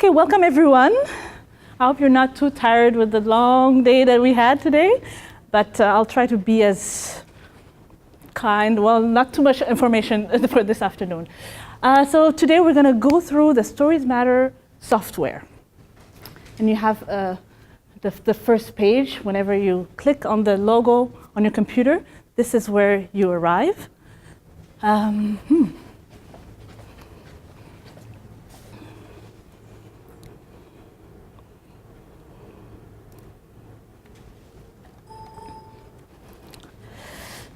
Okay, welcome everyone. I hope you're not too tired with the long day that we had today, but I'll try to be as kind, well, not too much information for this afternoon. So today we're gonna go through the Stories Matter software. And you have the first page. Whenever you click on the logo on your computer, this is where you arrive.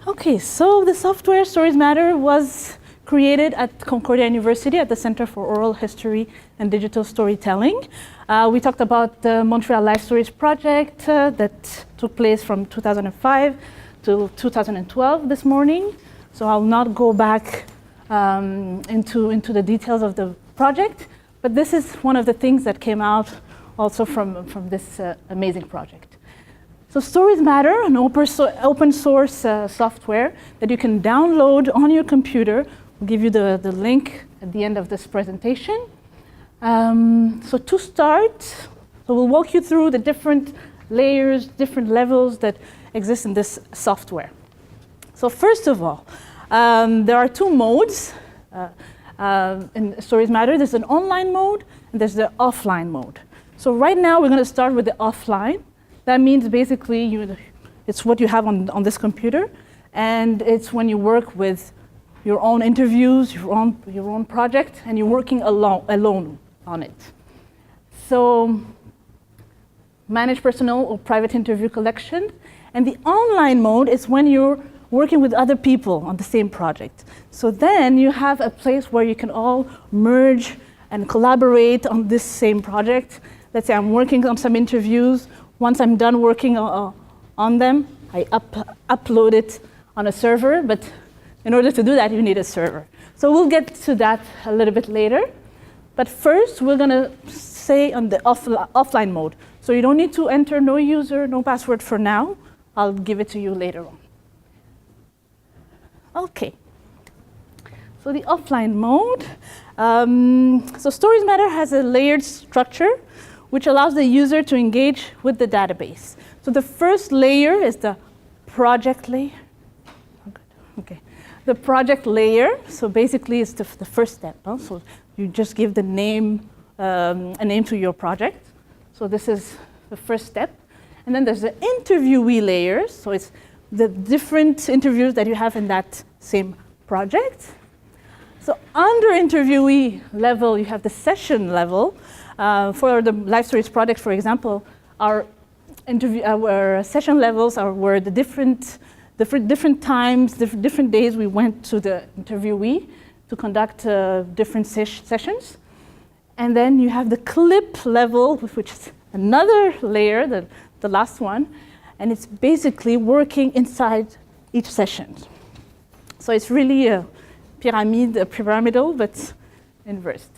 Okay, so the software Stories Matter was created at Concordia University at the Center for Oral History and Digital Storytelling. We talked about the Montreal Life Stories project that took place from 2005 to 2012 this morning. So I'll not go back into the details of the project, but this is one of the things that came out also from this amazing project. So Stories Matter, an open source software that you can download on your computer. We'll give you the link at the end of this presentation. So to start, so we'll walk you through the different layers, different levels that exist in this software. So first of all, there are two modes in Stories Matter. There's an online mode and there's the offline mode. So right now we're going to start with the offline. That means basically it's what you have on this computer, and it's when you work with your own interviews, your own project, and you're working alone on it. So manage personal or private interview collection. And the online mode is when you're working with other people on the same project. So then you have a place where you can all merge and collaborate on this same project. Let's say I'm working on some interviews. Once I'm done working on them, I upload it on a server, but in order to do that, you need a server. So we'll get to that a little bit later. But first, we're gonna say on the offline mode. So you don't need to enter no user, no password for now. I'll give it to you later on. Okay. So the offline mode. So Stories Matter has a layered structure which allows the user to engage with the database. So the first layer is the project layer. Oh, good. Okay. The project layer, so basically it's the first step. Huh? So you just give the name, a name to your project. So this is the first step. And then there's the interviewee layer. So it's the different interviews that you have in that same project. So under interviewee level, you have the session level. For the Life Stories project, for example, our session levels are where the different times, different days we went to the interviewee to conduct different sessions. And then you have the clip level, which is another layer, the last one, and it's basically working inside each session. So it's really a pyramidal, but inversed.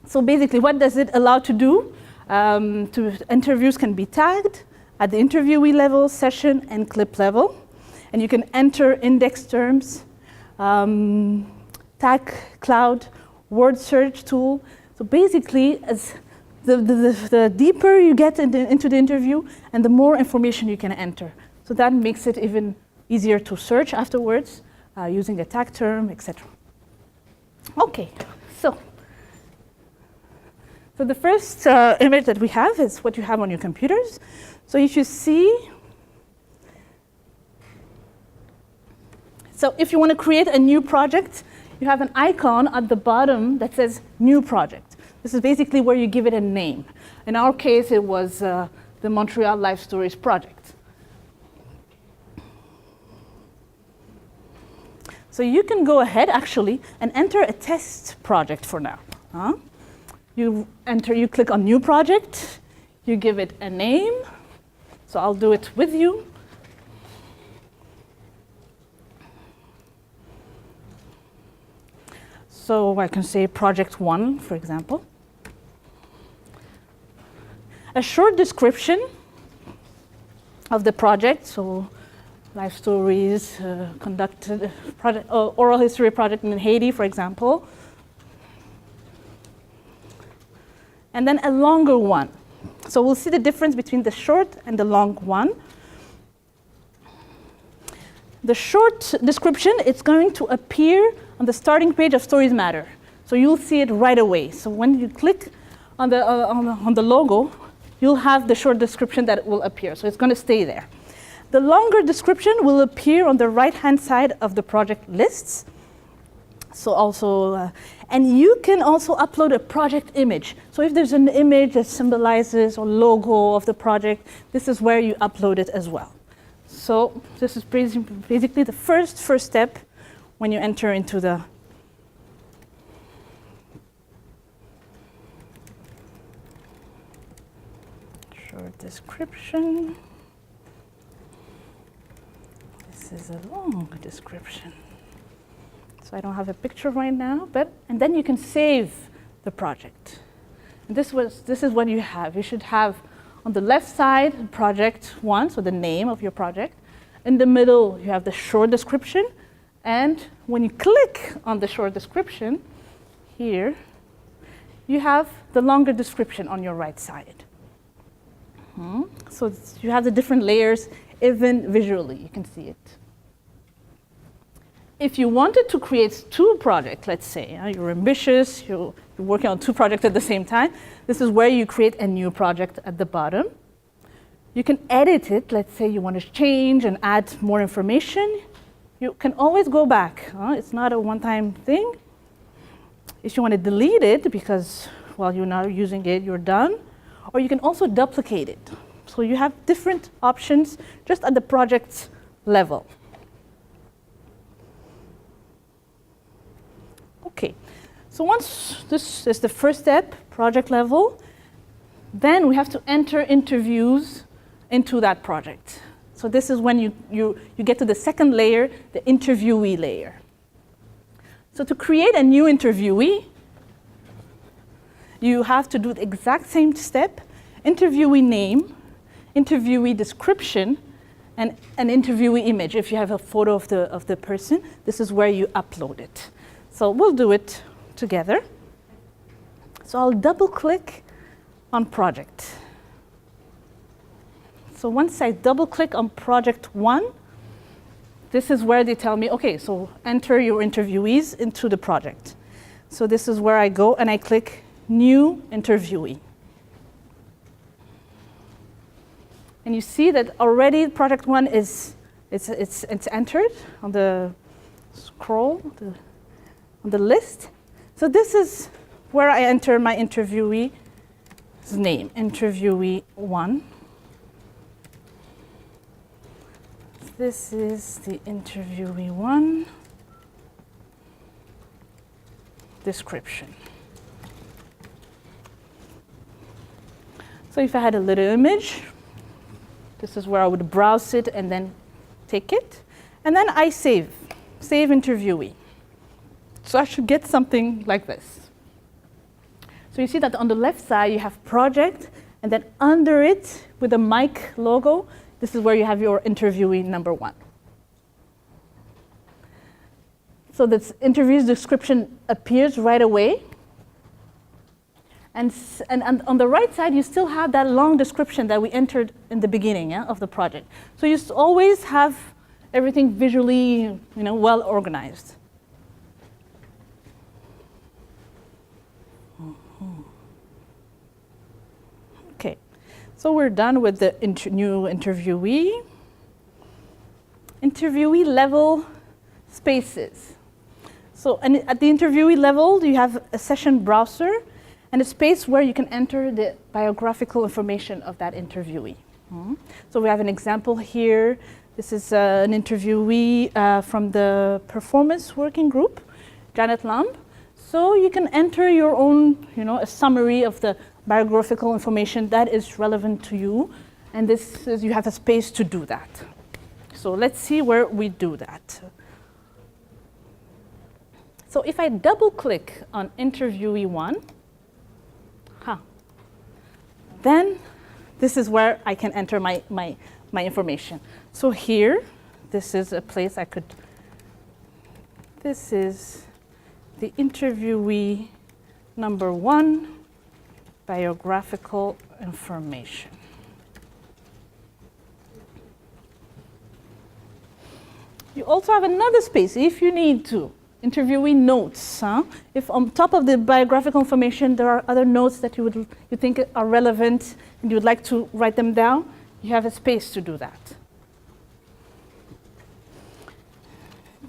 So basically, what does it allow to do? Interviews can be tagged at the interviewee level, session, and clip level. And you can enter index terms, tag cloud, word search tool. So basically, as the deeper you get into the interview, and the more information you can enter. So that makes it even easier to search afterwards, using a tag term, etc. Okay, so the first image that we have is what you have on your computers. So if you see, so if you want to create a new project, you have an icon at the bottom that says New Project. This is basically where you give it a name. In our case, it was the Montreal Life Stories project. So you can go ahead, actually, and enter a test project for now. You click on New Project, you give it a name. So I'll do it with you. So I can say Project 1, for example. A short description of the project. So Life Stories, conducted oral history project in Haiti, for example. and then a longer one. So we'll see the difference between the short and the long one. The short description, it's going to appear on the starting page of Stories Matter. So you'll see it right away. So when you click on the logo, you'll have the short description that will appear. So it's going to stay there. The longer description will appear on the right-hand side of the project lists. So also, and you can also upload a project image. So if there's an image that symbolizes or logo of the project, this is where you upload it as well. So this is basically the first step when you enter into the short description. This is a long description. So I don't have a picture right now, and then you can save the project. And this is what you have. You should have on the left side, project 1, so the name of your project. In the middle, you have the short description. And when you click on the short description, here, you have the longer description on your right side. So you have the different layers, even visually, you can see it. If you wanted to create 2 projects, let's say, you're ambitious, you're working on 2 projects at the same time, this is where you create a new project at the bottom. You can edit it. Let's say you want to change and add more information. You can always go back. It's not a one-time thing. If you want to delete it because, well, you're not using it, you're done. Or you can also duplicate it. So you have different options just at the project level. Okay, so once this is the first step, project level, then we have to enter interviews into that project. So this is when you get to the second layer, the interviewee layer. So to create a new interviewee, you have to do the exact same step, interviewee name, interviewee description, and an interviewee image. If you have a photo of the person, this is where you upload it. So we'll do it together. So I'll double click on project. So once I double click on project 1, this is where they tell me, okay, so enter your interviewees into the project. So this is where I go and I click new interviewee. And you see that already project 1 it's entered on the scroll, on the list. So this is where I enter my interviewee's name, interviewee 1. This is the interviewee 1 description. So if I had a little image, this is where I would browse it and then take it. And then I save interviewee. So I should get something like this. So you see that on the left side, you have project, and then under it, with the mic logo, this is where you have your interviewee number 1. So this interview's description appears right away. And on the right side, you still have that long description that we entered in the beginning of the project. So you always have everything visually, well organized. Okay, so we're done with the new interviewee. Interviewee level spaces. So at the interviewee level, you have a session browser and a space where you can enter the biographical information of that interviewee. So we have an example here. This is an interviewee from the performance working group, Janet Lamb. So you can enter your own, a summary of the biographical information that is relevant to you. And this is, you have a space to do that. So let's see where we do that. So if I double click on interviewee 1, then this is where I can enter my information. So here, this is a place I could, this is the interviewee number 1 biographical information. You also have another space if you need to. Interviewee notes. If on top of the biographical information there are other notes that you think are relevant and you would like to write them down, you have a space to do that.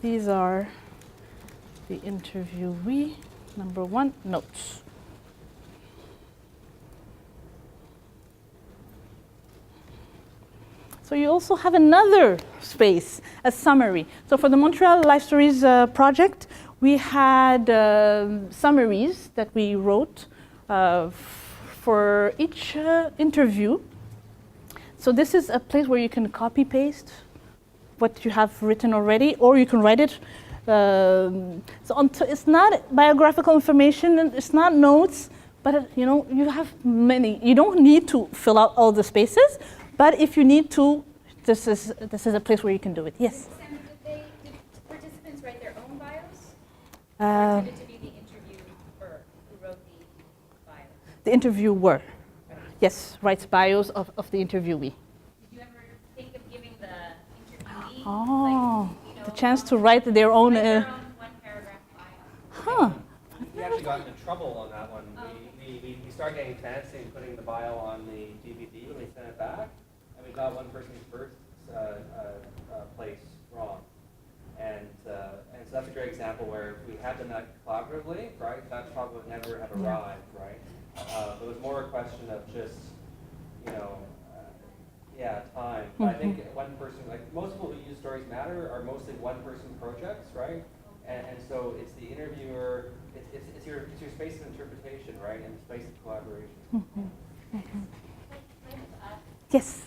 These are the interviewee number 1 notes. So you also have another space, a summary. So for the Montreal Life Stories project, we had summaries that we wrote for each interview. So this is a place where you can copy paste what you have written already, or you can write it. It's not biographical information, it's not notes, but you have many. You don't need to fill out all the spaces. But if you need to, this is a place where you can do it. Yes? Sandra, did participants write their own bios? Or tended to be the interviewer who wrote the bio? The interviewer, yes, writes bios of the interviewee. Did you ever think of giving the interviewee the chance to write their own... one paragraph bio? We actually got into trouble on that one. We started getting fancy and putting the bio on the DVD when we sent it back. We got one person's first place wrong, and so that's a great example where if we had done that collaboratively, right, that probably would never have arrived, right? It was more a question of just, time. But I think one person, like most people who use Stories Matter are mostly one-person projects, right? And so it's the interviewer, it's your space of interpretation, right, and space of collaboration. Yes.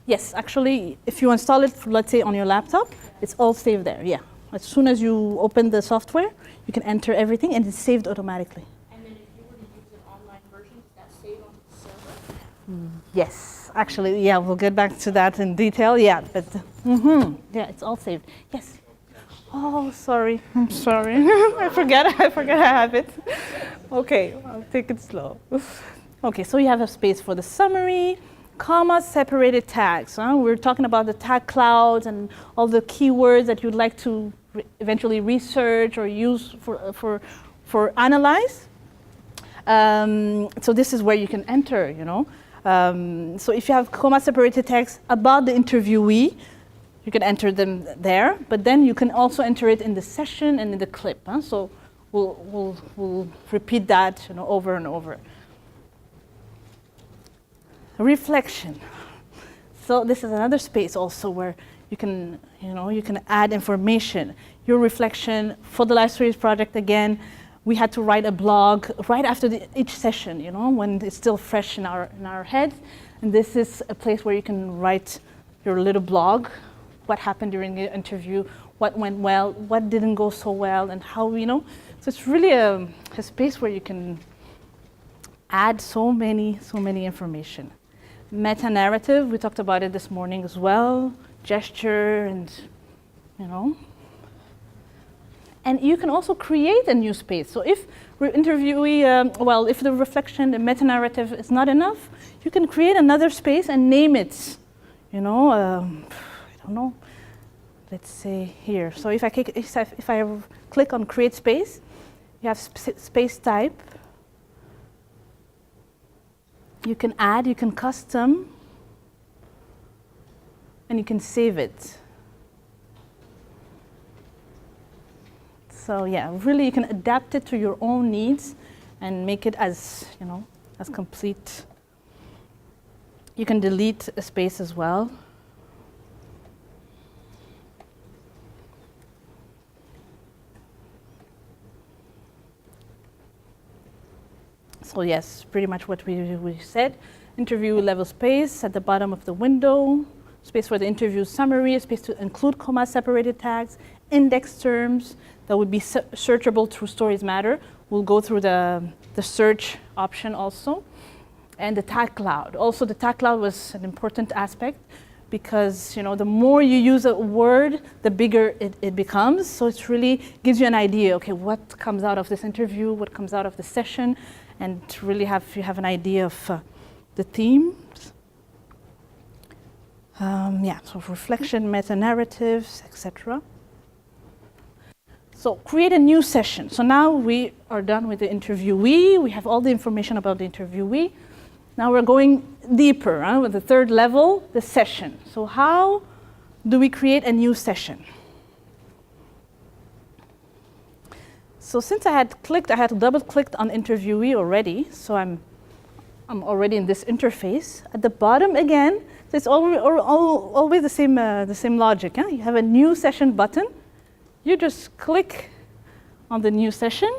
Yes, actually, if you install it, let's say on your laptop, it's all saved there, yeah. As soon as you open the software, you can enter everything and it's saved automatically. And then if you were to use an online version, is that saved on the server? Yes, actually, yeah, we'll get back to that in detail, yeah. But, yeah, it's all saved. Yes. Oh, sorry, I'm sorry. I forget I have it. Okay, I'll take it slow. Okay, so you have a space for the summary, comma-separated tags. We're talking about the tag clouds and all the keywords that you'd like to eventually research or use for analyze. So this is where you can enter, So if you have comma-separated tags about the interviewee, you can enter them there, but then you can also enter it in the session and in the clip. So we'll repeat that over and over. Reflection. So this is another space also where you can, you can add information. Your reflection for the Life Stories project, again, we had to write a blog right after each session, when it's still fresh in our heads. And this is a place where you can write your little blog, what happened during the interview, what went well, what didn't go so well, and how, So it's really a space where you can add so many information. Meta-narrative, we talked about it this morning as well, gesture and, And you can also create a new space. So if interviewee, if the reflection, the meta-narrative is not enough, you can create another space and name it. I don't know. Let's say here. So if I click on create space, you have space type. You can add, you can custom, and you can save it. So yeah, really you can adapt it to your own needs and make it as, as complete. You can delete a space as well. So yes, pretty much what we said. Interview level space at the bottom of the window, space for the interview summary, a space to include comma-separated tags, index terms that would be searchable through Stories Matter. We'll go through the search option also. And the tag cloud. Also, the tag cloud was an important aspect because the more you use a word, the bigger it becomes. So it really gives you an idea, okay, what comes out of this interview, what comes out of the session, and to really you have an idea of the themes. So reflection, meta-narratives, etc. So create a new session. So now we are done with the interviewee. We have all the information about the interviewee. Now we're going deeper with the third level, the session. So how do we create a new session? So since I had double-clicked on interviewee already, so I'm already in this interface. At the bottom again, so it's always the same logic. You have a new session button. You just click on the new session,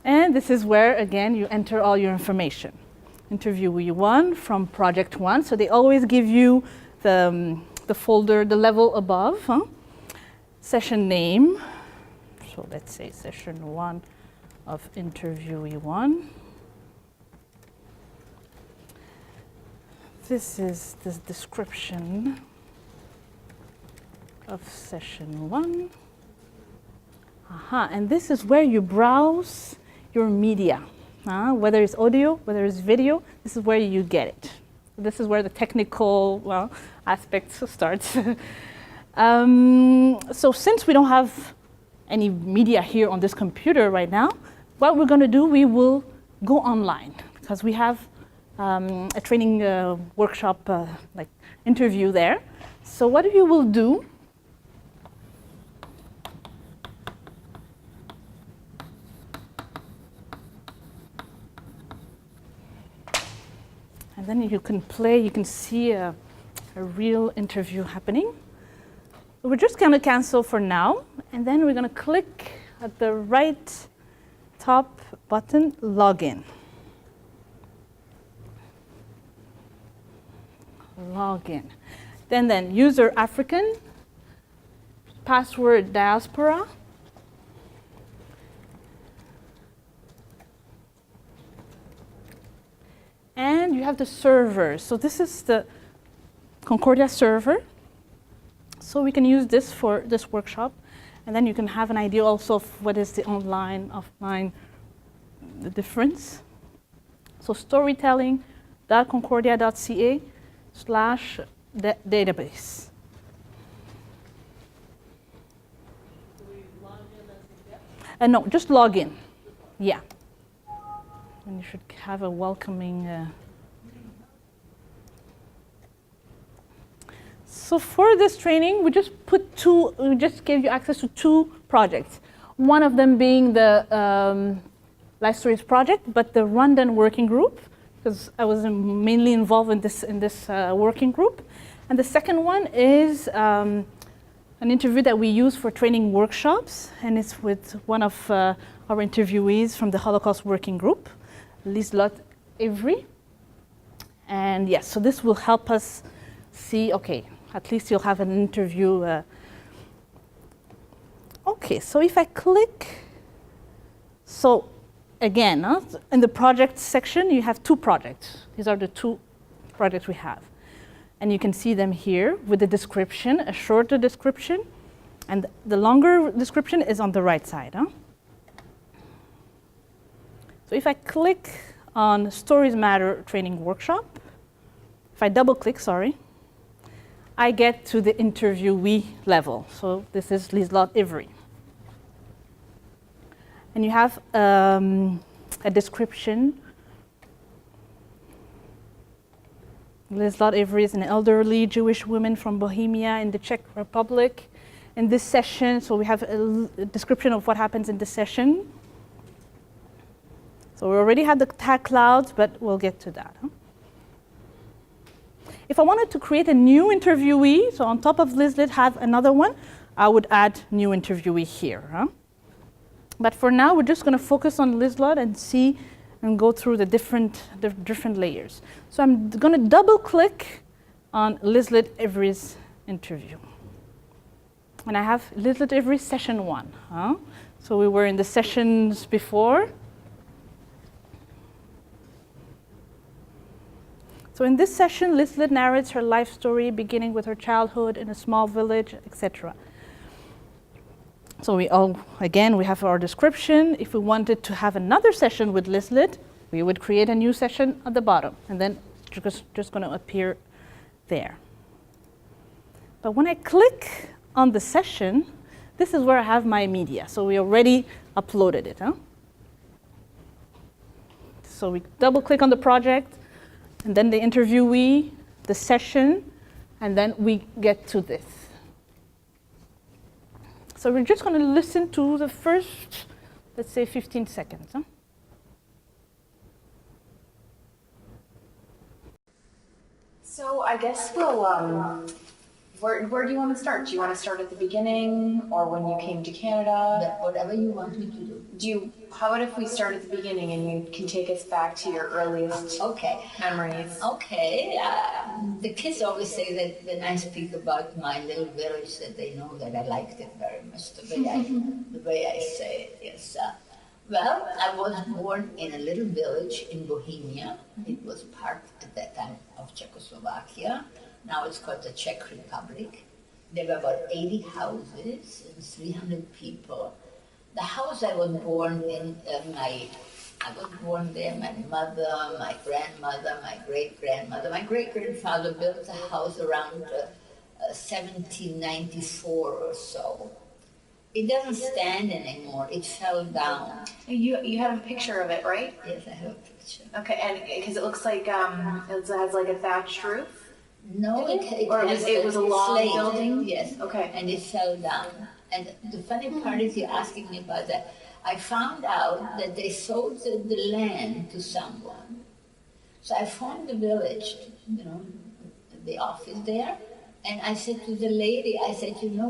and this is where again you enter all your information. Interviewee 1 from project 1. So they always give you the folder, the level above. Session name. So let's say session 1 of interviewee 1. This is the description of session 1. And this is where you browse your media. Whether it's audio, whether it's video, this is where you get it. This is where the technical aspects starts. So since we don't have any media here on this computer right now, what we're going to do, we will go online because we have a training workshop like interview there. So what you will do, and then you can see a real interview happening. We're just going to cancel for now, and then we're going to click at the right top button, login. Login. Then user African, password Diaspora. And you have the server. So this is the Concordia server. So we can use this for this workshop. And then you can have an idea also of what is the online, offline, the difference. So storytelling.concordia.ca/database. Do we log in as a guest? No, just log in. Yeah. And you should have a welcoming. So for this training, we just gave you access to 2 projects. One of them being the Life Stories project, but the Rwandan working group, because I was mainly involved in this working group. And the second one is an interview that we use for training workshops, and it's with one of our interviewees from the Holocaust working group, Liselott Avery. And yes, so this will help us see, okay, at least you'll have an interview. Okay, so if I click, so again, in the project section, you have 2 projects. These are the 2 projects we have. And you can see them here with the description, a shorter description, and the longer description is on the right side. So if I click on Stories Matter Training Workshop, if I double click, I get to the interviewee level. So this is Liselott Avery. And you have a description. Liselott Avery is an elderly Jewish woman from Bohemia in the Czech Republic. In this session, so we have a description of what happens in this session. So we already had the tag clouds, but we'll get to that. If I wanted to create a new interviewee, so on top of Liselott have another one, I would add new interviewee here. But for now, we're just going to focus on Liselott and see and go through the different layers. So I'm going to double click on Liselott Avery's interview. And I have Liselott Avery session 1. So we were in the sessions before. So in this session, Lizlet narrates her life story, beginning with her childhood in a small village, etc. So we have our description. If we wanted to have another session with Lizlet, we would create a new session at the bottom, and then it's just going to appear there. But when I click on the session, this is where I have my media. So we already uploaded it. So we double click on the project, and then the interviewee, the session, and then we get to this. So we're just going to listen to the first, let's say, 15 seconds. So I guess we'll, where do you want to start? Do you want to start at the beginning or when you came to Canada? Whatever you want me to do. How about if we start at the beginning and you can take us back to your earliest memories? Okay. The kids always say that when I speak about my little village that they know that I liked it very much, the way I say it. Yes. Well, I was born in a little village in Bohemia. It was part at that time of Czechoslovakia. Now it's called the Czech Republic. There were about 80 houses and 300 people. The house I was born in, I was born there, my mother, my grandmother, my great-grandmother. My great-grandfather built the house around 1794 or so. It doesn't stand anymore, it fell down. You have a picture of it, right? Yes, I have a picture. Okay, and because it looks like it has like a thatched roof? No, it was a long slate building? Yes. Okay. And it fell down. And the funny part is you're asking me about that. I found out that they sold the land to someone. So I phoned the village, the office there, and I said to the lady,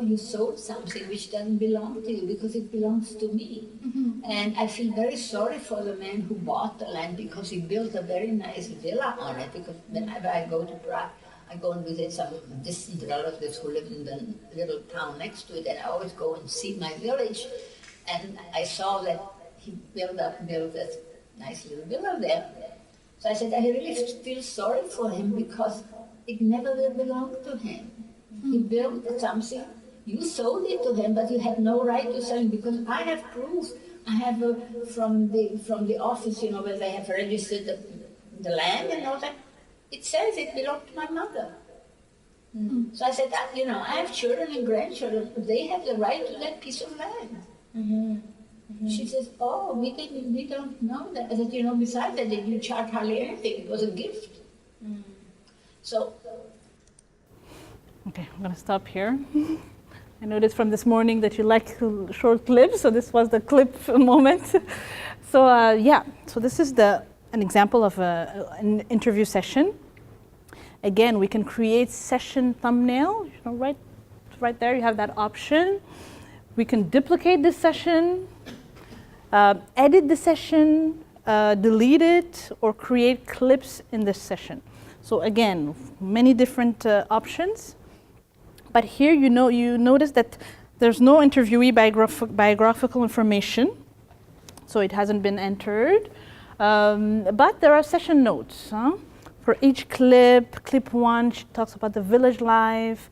you sold something which doesn't belong to you because it belongs to me. Mm-hmm. And I feel very sorry for the man who bought the land because he built a very nice villa on it, because whenever I go to Prague, I go and visit some distant relatives who live in the little town next to it, and I always go and see my village. And I saw that he built this nice little villa there. So I said, I really feel sorry for him because it never will belong to him. He built something, you sold it to him, but you had no right to sell it because I have proof. I have from the office, where they have registered the land and all that. It says it belonged to my mother. Mm-hmm. So I said, I have children and grandchildren. They have the right to that piece of land. Mm-hmm. Mm-hmm. She says, oh, we don't know that. I said, besides that, they didn't charge hardly anything. It was a gift. Mm. So. Okay, I'm going to stop here. I noticed from this morning that you like short clips, so this was the clip moment. So so this is an example of an interview session. Again, we can create session thumbnail. Right there, you have that option. We can duplicate this session, edit the session, delete it, or create clips in this session. So again, many different options. But here you notice that there's no interviewee biographical information, so it hasn't been entered. But there are session notes. For each clip, clip 1, she talks about the village life.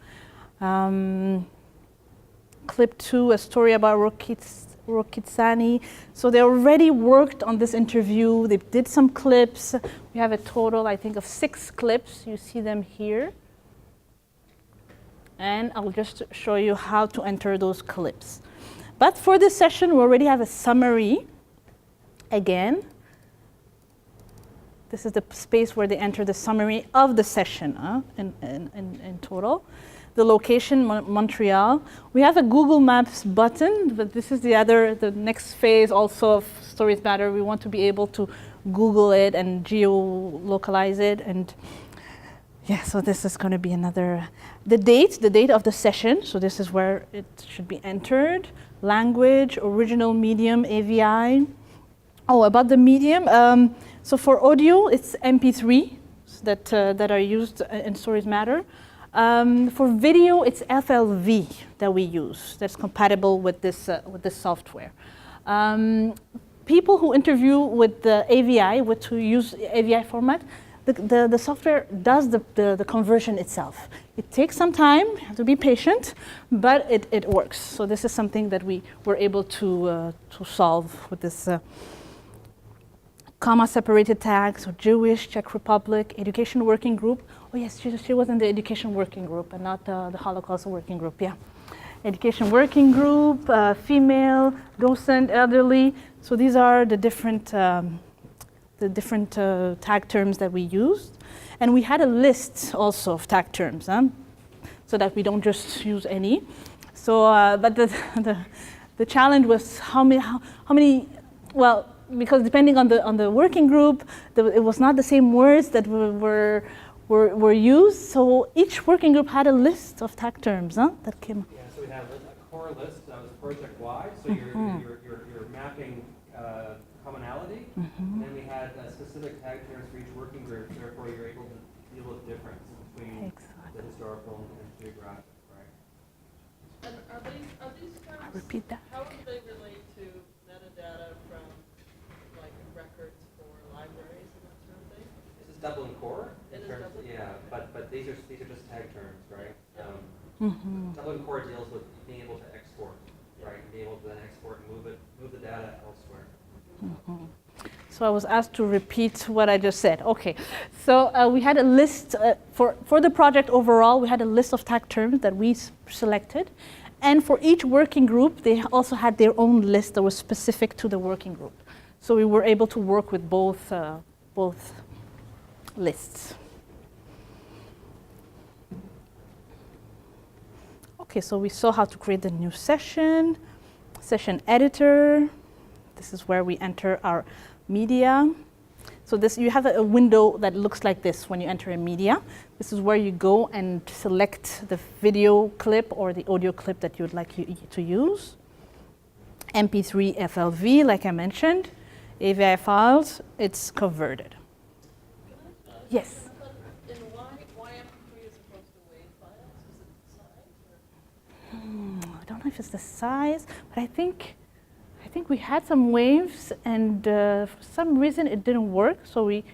Clip 2, a story about Rokitsani. So they already worked on this interview. They did some clips. We have a total, I think, of 6 clips. You see them here. And I'll just show you how to enter those clips. But for this session, we already have a summary. Again, this is the space where they enter the summary of the session in total. The location, Montreal. We have a Google Maps button, but this is the next phase also of Stories Matter. We want to be able to Google it and geolocalize it. And yeah, so this is going to be the date of the session. So this is where it should be entered. Language, original medium, AVI. Oh, about the medium. So for audio, it's MP3 that are used in Stories Matter. For video, it's FLV that we use. That's compatible with this software. People who interview with the AVI, who use AVI format, the software does the conversion itself. It takes some time, you have to be patient, but it works. So this is something that we were able to solve with this comma-separated tags, so Jewish, Czech Republic, Education Working Group. Oh yes, she was in the Education Working Group and not the Holocaust Working Group, yeah. Education Working Group, female, docent, elderly. So these are the different tag terms that we used. And we had a list also of tag terms, so that we don't just use any. So, but the challenge was how many, well, because depending on the working group, it was not the same words that were used. So each working group had a list of tag terms that came. Yeah, so we have a core list that was project-wide. So you're mapping commonality, and then we had specific tag terms for each working group. Therefore, you're able to deal with difference between the historical and geographic, right? And are these terms, I repeat that. how do they relate to metadata from like records for libraries and that sort of thing? This is Dublin core. It is Dublin yeah, core. but these are just tag terms, right? Mm-hmm. Dublin core deals with being able to export, right? And being able to then export and move the data elsewhere. Mm-hmm. So I was asked to repeat what I just said. Okay, so we had a list for the project overall. We had a list of tag terms that we selected, and for each working group, they also had their own list that was specific to the working group. So we were able to work with both lists. Okay, so we saw how to create the new session editor. This is where we enter our media. So you have a window that looks like this when you enter a media. This is where you go and select the video clip or the audio clip that you would like to use. MP3, FLV, like I mentioned. AVI files, it's converted. Yes? And why MP3 as opposed to WAV files? Is it size? Or? I don't know if it's the size, but I think we had some waves, and for some reason it didn't work, so we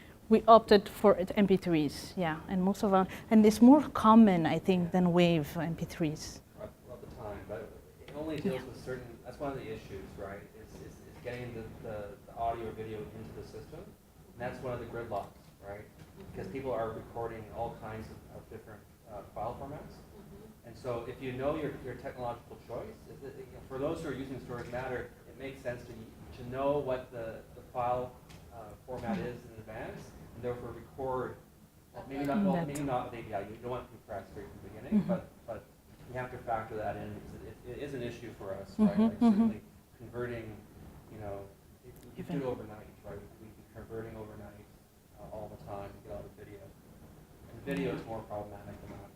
opted for MP3s, yeah, and most of our, and it's more common, I think, than wave MP3s. All the time, but it only deals with certain, that's one of the issues, right? Is getting the audio or video into the system, and that's one of the gridlocks, right? Because people are recording all kinds of different file formats. And so if you know your technological choice, for those who are using Storage Matter, it makes sense to know what the file format is in advance, and therefore record. Well, maybe not with API. You don't want to compress right from the beginning, but you have to factor that in because it is an issue for us, right? Like certainly converting, you do it overnight, right? We converting overnight all the time to get all the video. And video is more problematic than that.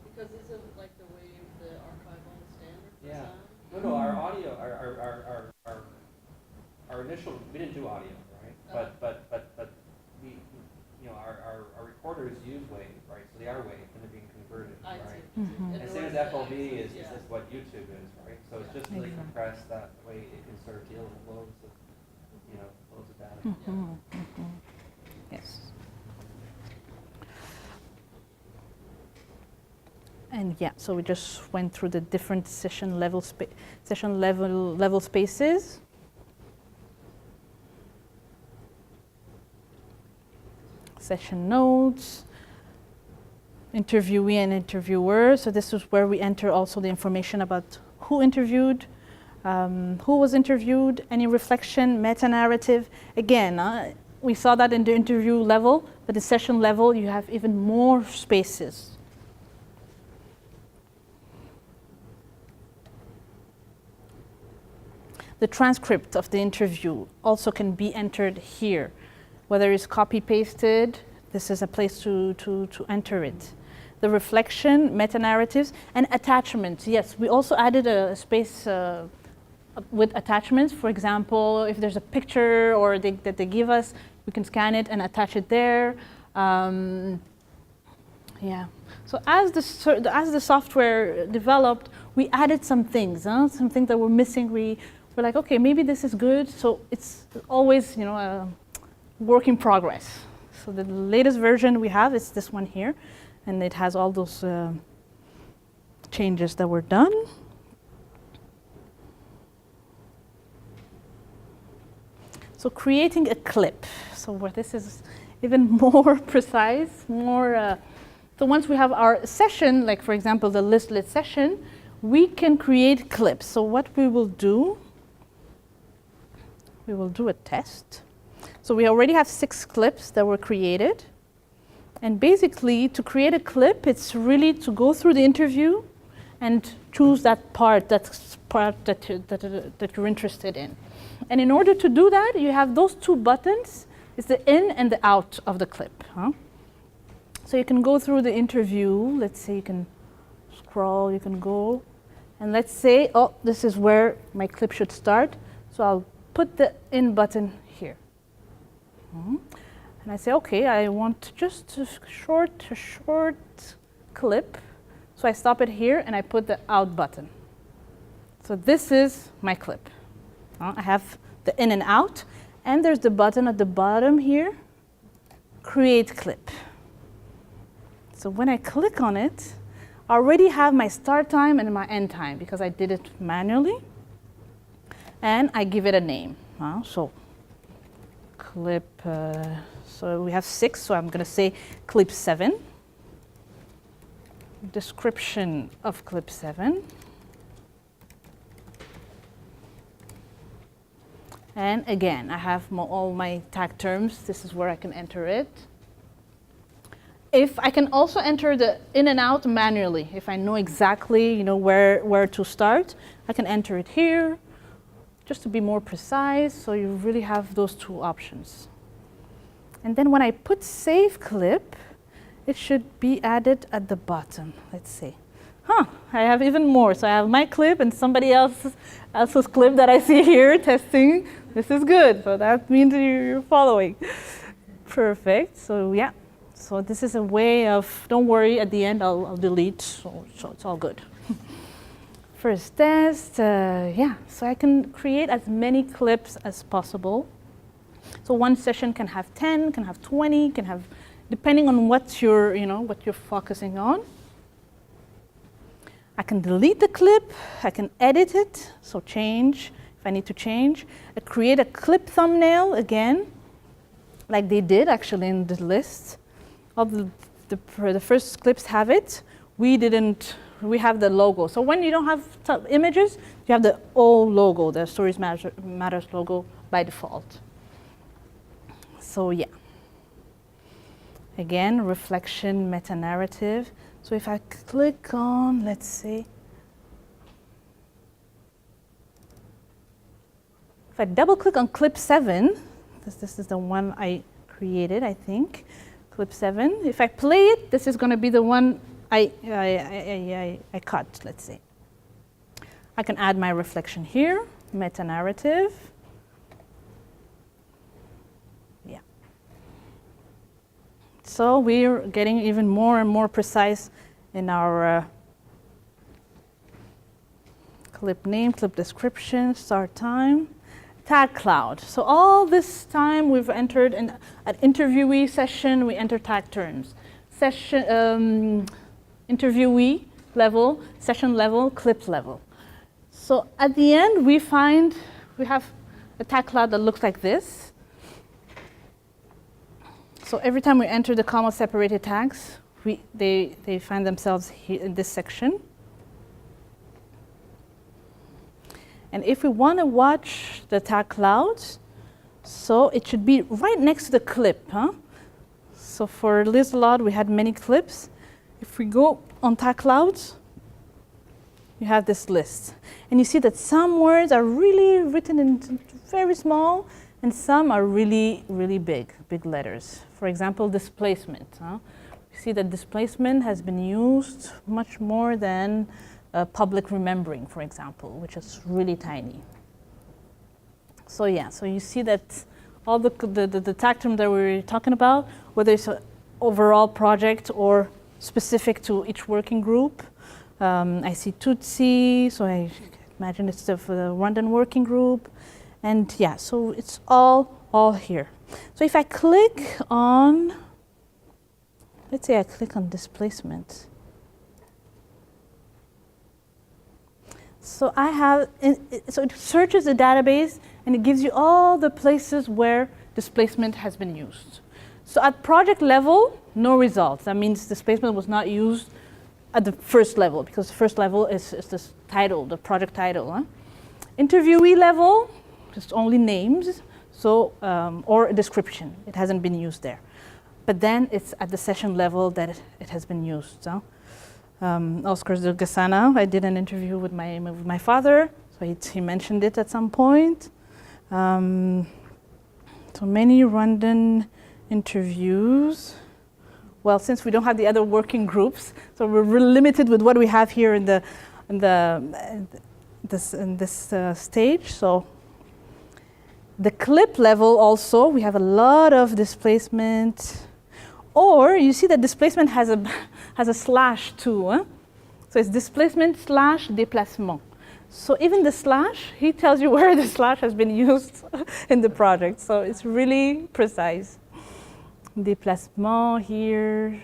Because isn't like the WAV the archival standard for sound? No, our audio, our initial, we didn't do audio, right? But we, our recorders use WAV, right? So they are WAV and they're being converted, right? And same as FLV is what YouTube is, right? So it's just really compressed that way it can sort of deal with loads of data. Yes. And yeah, so we just went through the different session level spaces. Session notes, interviewee and interviewer. So this is where we enter also the information about who interviewed, who was interviewed, any reflection, meta-narrative. Again, we saw that in the interview level, but the session level, you have even more spaces. The transcript of the interview also can be entered here. Whether it's copy-pasted, this is a place to enter it. The reflection, meta-narratives, and attachments. Yes, we also added a space with attachments. For example, if there's a picture or that they give us, we can scan it and attach it there. Yeah. So as the software developed, we added some things, some things that were missing. We're like, okay, maybe this is good. So it's always, a work in progress. So the latest version we have is this one here, and it has all those changes that were done. So creating a clip. So where this is even more precise, more. So once we have our session, like for example the listlet session, we can create clips. So what we will do a test. So we already have 6 clips that were created. And basically, to create a clip, it's really to go through the interview and choose that part that you're interested in. And in order to do that, you have those 2 buttons. It's the in and the out of the clip. So you can go through the interview. Let's say you can scroll, you can go. And let's say, oh, this is where my clip should start. So I'll put the in button here. And I say, okay, I want just a short clip. So I stop it here and I put the out button. So this is my clip. I have the in and out, and there's the button at the bottom here, create clip. So when I click on it, I already have my start time and my end time because I did it manually. And I give it a name. So clip, so we have 6, so I'm going to say clip 7. Description of clip 7. And again, I have all my tag terms. This is where I can enter it. If I can also enter the in and out manually, if I know exactly, where to start, I can enter it here, just to be more precise. So you really have those 2 options. And then when I put save clip, it should be added at the bottom. Let's see. I have even more. So I have my clip and somebody else's clip that I see here testing. This is good. So that means you're following. Perfect. So yeah. So this is a way of, don't worry, at the end I'll delete. So it's all good. First test, so I can create as many clips as possible. So one session can have 10, can have 20, can have, depending on what you're focusing on. I can delete the clip, I can edit it, so change if I need to change. I create a clip thumbnail again, like they did actually in the list. Of the first clips have it. We have the logo. So when you don't have images, you have the old logo, the Stories Matters logo by default. So yeah. Again, reflection, meta-narrative. So if I click on, let's see. If I double click on clip 7, because this is the one I created, I think. Clip 7. If I play it, this is going to be the one I cut, let's see. I can add my reflection here, meta-narrative. Yeah. So we're getting even more and more precise in our clip name, clip description, start time. Tag cloud. So all this time we've entered in an interviewee session, we enter tag terms. Interviewee level, session level, clip level. So at the end we have a tag cloud that looks like this. So every time we enter the comma separated tags, they find themselves here in this section. And if we want to watch the tag clouds, so it should be right next to the clip. So for Liz Lod, we had many clips. If we go on tag clouds, you have this list. And you see that some words are really written in very small, and some are really, really big letters. For example, displacement. You see that displacement has been used much more than public remembering, for example, which is really tiny. So yeah, so you see that all the tag term that we were talking about, whether it's an overall project or specific to each working group. I see Tutsi, so I imagine it's the Rwandan working group. And yeah, so it's all here. So if I click on, let's say I click on displacement. So I have, so it searches the database and it gives you all the places where displacement has been used. So at project level, no results. That means displacement was not used at the first level, because the first level is this title, the project title. Huh? Interviewee level, just only names, so or a description. It hasn't been used there. But then it's at the session level that it has been used. So. Oscar de Gasana, I did an interview with my father, so he mentioned it at some point. So many Rwandan interviews. Well, since we don't have the other working groups, so we're limited with what we have here in this stage. So the clip level also, we have a lot of displacement. Or you see that displacement has a slash too. Huh? So it's displacement slash déplacement. So even the slash, he tells you where the slash has been used in the project. So it's really precise. Déplacement here.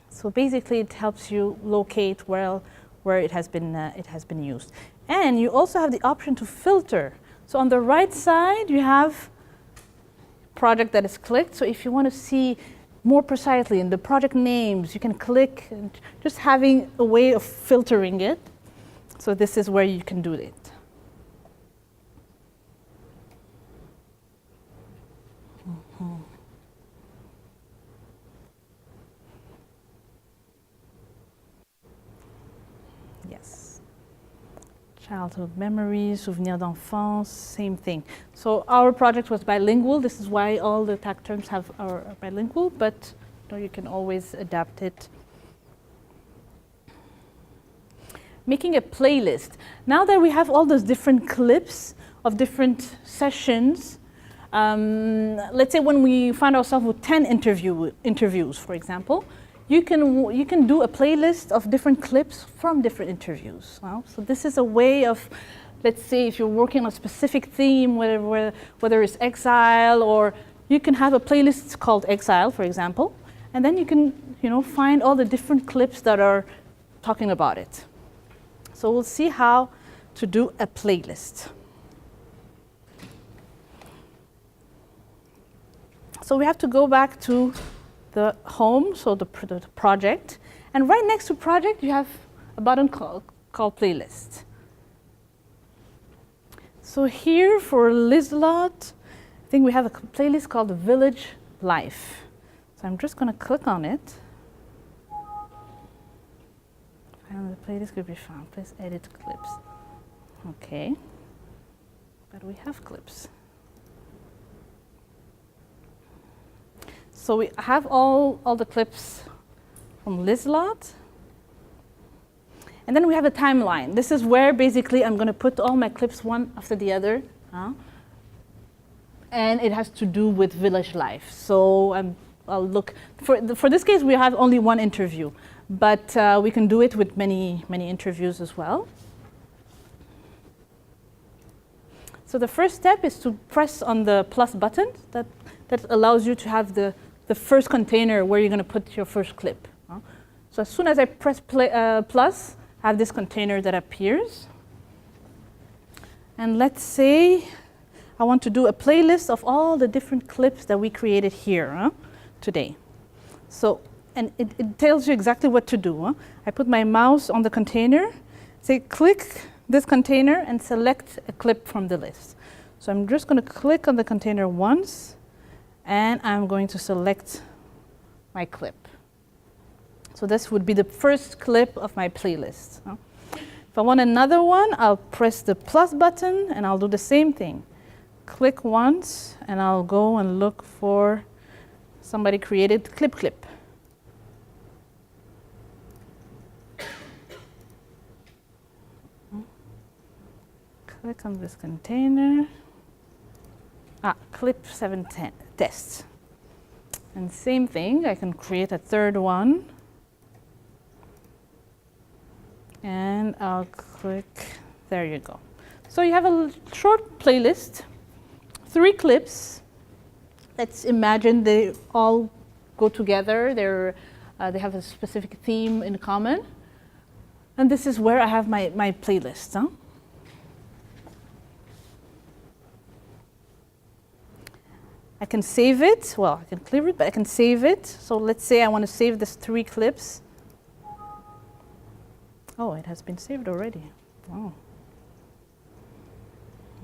So basically it helps you locate where it has been used. And you also have the option to filter. So on the right side you have project that is clicked. So if you want to see more precisely in the project names, you can click, and just having a way of filtering it. So this is where you can do it. Yes. Childhood memories, souvenirs d'enfance, same thing. So our project was bilingual. This is why all the TAC terms are bilingual, but you can always adapt it. Making a playlist. Now that we have all those different clips of different sessions, let's say when we find ourselves with 10 interviews, for example, you can do a playlist of different clips from different interviews. Well, so this is a way of, let's say if you're working on a specific theme, whether it's exile, or you can have a playlist called Exile, for example, and then you can find all the different clips that are talking about it. So we'll see how to do a playlist. So we have to go back to the home, so the project. And right next to project, you have a button called playlist. So here for Lizelot, I think we have a playlist called Village Life. So I'm just going to click on it. And the playlist could be found. Please edit clips. Okay. But we have clips. So we have all the clips from Lizelot. And then we have a timeline. This is where basically I'm going to put all my clips one after the other. And it has to do with village life. So I'll look. For this case, we have only one interview. But we can do it with many interviews as well. So the first step is to press on the plus button. That allows you to have the first container where you're going to put your first clip. So as soon as I press plus, I have this container that appears. And let's say I want to do a playlist of all the different clips that we created here today. So, and it tells you exactly what to do. I put my mouse on the container, say click this container and select a clip from the list. So I'm just going to click on the container once, and I'm going to select my clip. So this would be the first clip of my playlist. If I want another one, I'll press the plus button and I'll do the same thing. Click once and I'll go and look for somebody created clip. Click on this container. Clip 710 test. And same thing, I can create a third one. And I'll click, there you go. So you have a short playlist, 3 clips. Let's imagine they all go together. They have a specific theme in common. And this is where I have my playlist. Huh? I can save it. Well, I can clear it, but I can save it. So let's say I want to save this 3 clips. Oh, it has been saved already. Wow.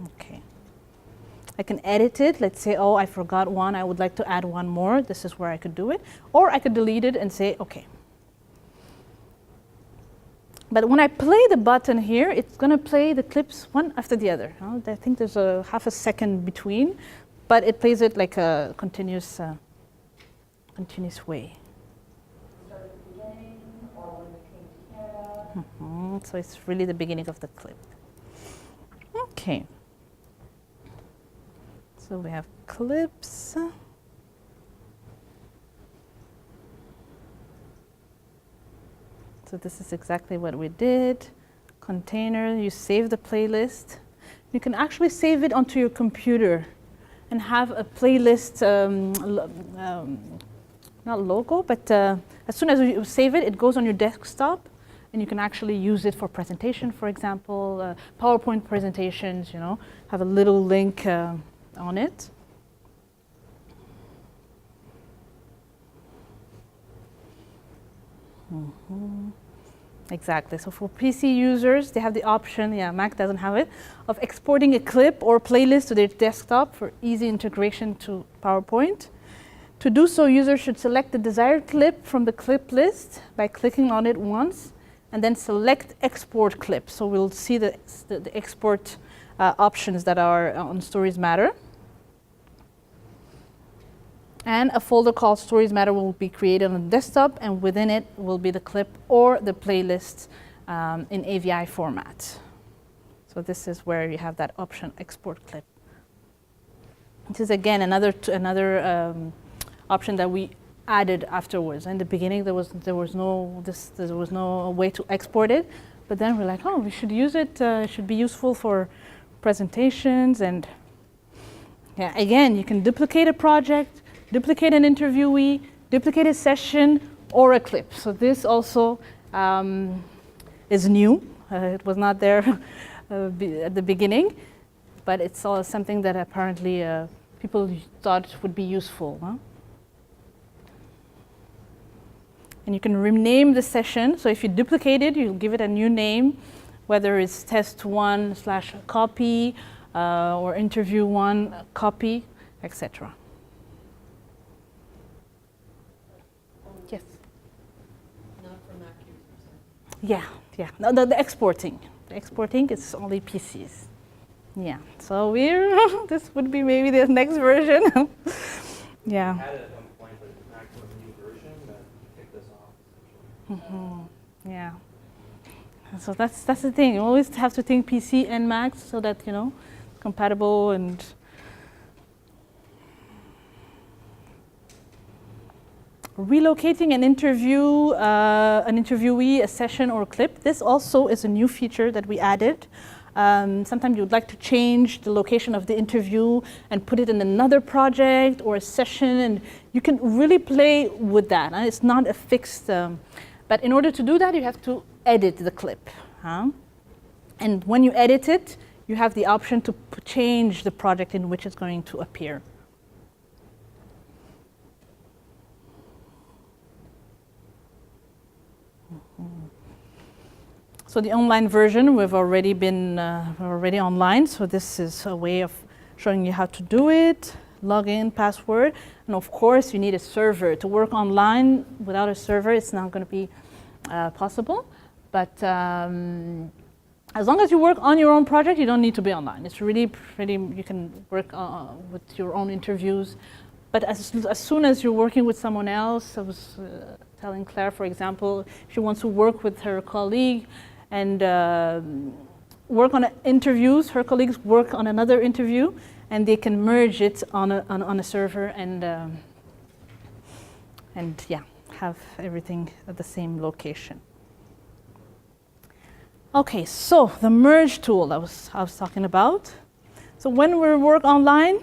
Okay. I can edit it. Let's say, oh, I forgot one. I would like to add one more. This is where I could do it. Or I could delete it and say, okay. But when I play the button here, it's going to play the clips one after the other. I think there's a half a second between, but it plays it like a continuous way. Start at the beginning or when you came to Canada. So it's really the beginning of the clip. Okay. So we have clips. So this is exactly what we did. Container, you save the playlist. You can actually save it onto your computer and have a playlist, not logo, but as soon as you save it, it goes on your desktop and you can actually use it for presentation, for example, PowerPoint presentations, have a little link on it. Exactly. So for PC users, they have the option, Mac doesn't have it, of exporting a clip or playlist to their desktop for easy integration to PowerPoint. To do so, users should select the desired clip from the clip list by clicking on it once, and then select Export Clip. So we'll see the export options that are on Stories Matter. And a folder called Stories Matter will be created on the desktop, and within it will be the clip or the playlist in AVI format. So this is where you have that option, Export Clip. This is again another option that we added afterwards. In the beginning, there was no way to export it, but then we're like, oh, we should use it. It should be useful for presentations, and again, you can duplicate a project, duplicate an interviewee, duplicate a session, or a clip. So this also is new. It was not there at the beginning, but it's all something that apparently people thought would be useful. Huh? And you can rename the session. So if you duplicate it, you'll give it a new name, whether it's test1/copy or interview1 copy, etc. Yes. Not for Mac users. Yeah. No, the exporting. The exporting is only PCs. Yeah. So this would be maybe the next version. Yeah. Added at one point the maximum new version, but kick this off. Yeah. So that's the thing. You always have to think PC and Mac so that compatible and. Relocating an interviewee, a session, or a clip. This also is a new feature that we added. Sometimes you'd like to change the location of the interview and put it in another project or a session, and you can really play with that. It's not a fixed, but in order to do that, you have to edit the clip. And when you edit it, you have the option to change the project in which it's going to appear. So the online version, we've already been already online. So this is a way of showing you how to do it, login, password, and of course you need a server to work online. Without a server, it's not going to be possible. But as long as you work on your own project, you don't need to be online. It's really pretty. You can work with your own interviews. But as soon as you're working with someone else, I was telling Claire, for example, she wants to work with her colleague and work on interviews. Her colleagues work on another interview, and they can merge it on a server and have everything at the same location. Okay, so the merge tool I was talking about. So when we work online,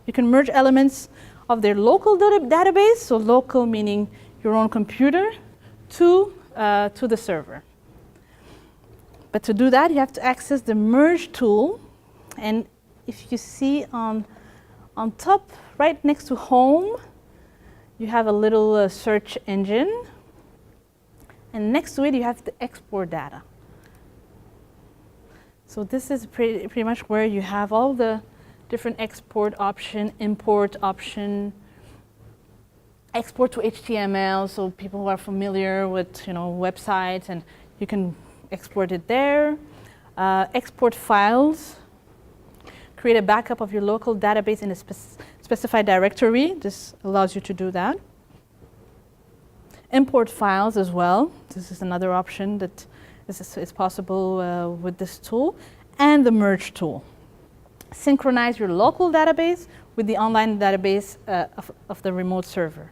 You can merge elements of their local database, so local meaning your own computer, to the server. But to do that, you have to access the merge tool. And if you see on top, right next to home, you have a little search engine. And next to it, you have the export data. So this is pretty much where you have all the different export option, import option, export to HTML, so people who are familiar with websites, and you can export it there. Export files, create a backup of your local database in a specified directory. This allows you to do that. Import files as well. This is another option that is possible with this tool. And the merge tool. Synchronize your local database with the online database of the remote server.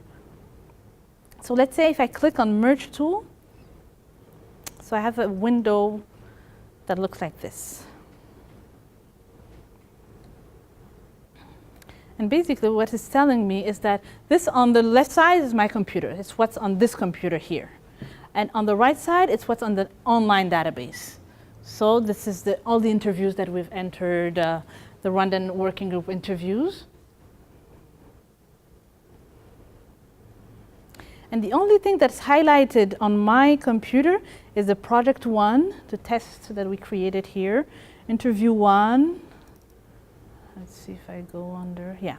So let's say if I click on merge tool, so I have a window that looks like this. And basically what it's telling me is that this on the left side is my computer. It's what's on this computer here. And on the right side, it's what's on the online database. So this is all the interviews that we've entered, the Rwandan working group interviews. And the only thing that's highlighted on my computer is the project 1, the test that we created here. Interview 1. Let's see if I go under, yeah.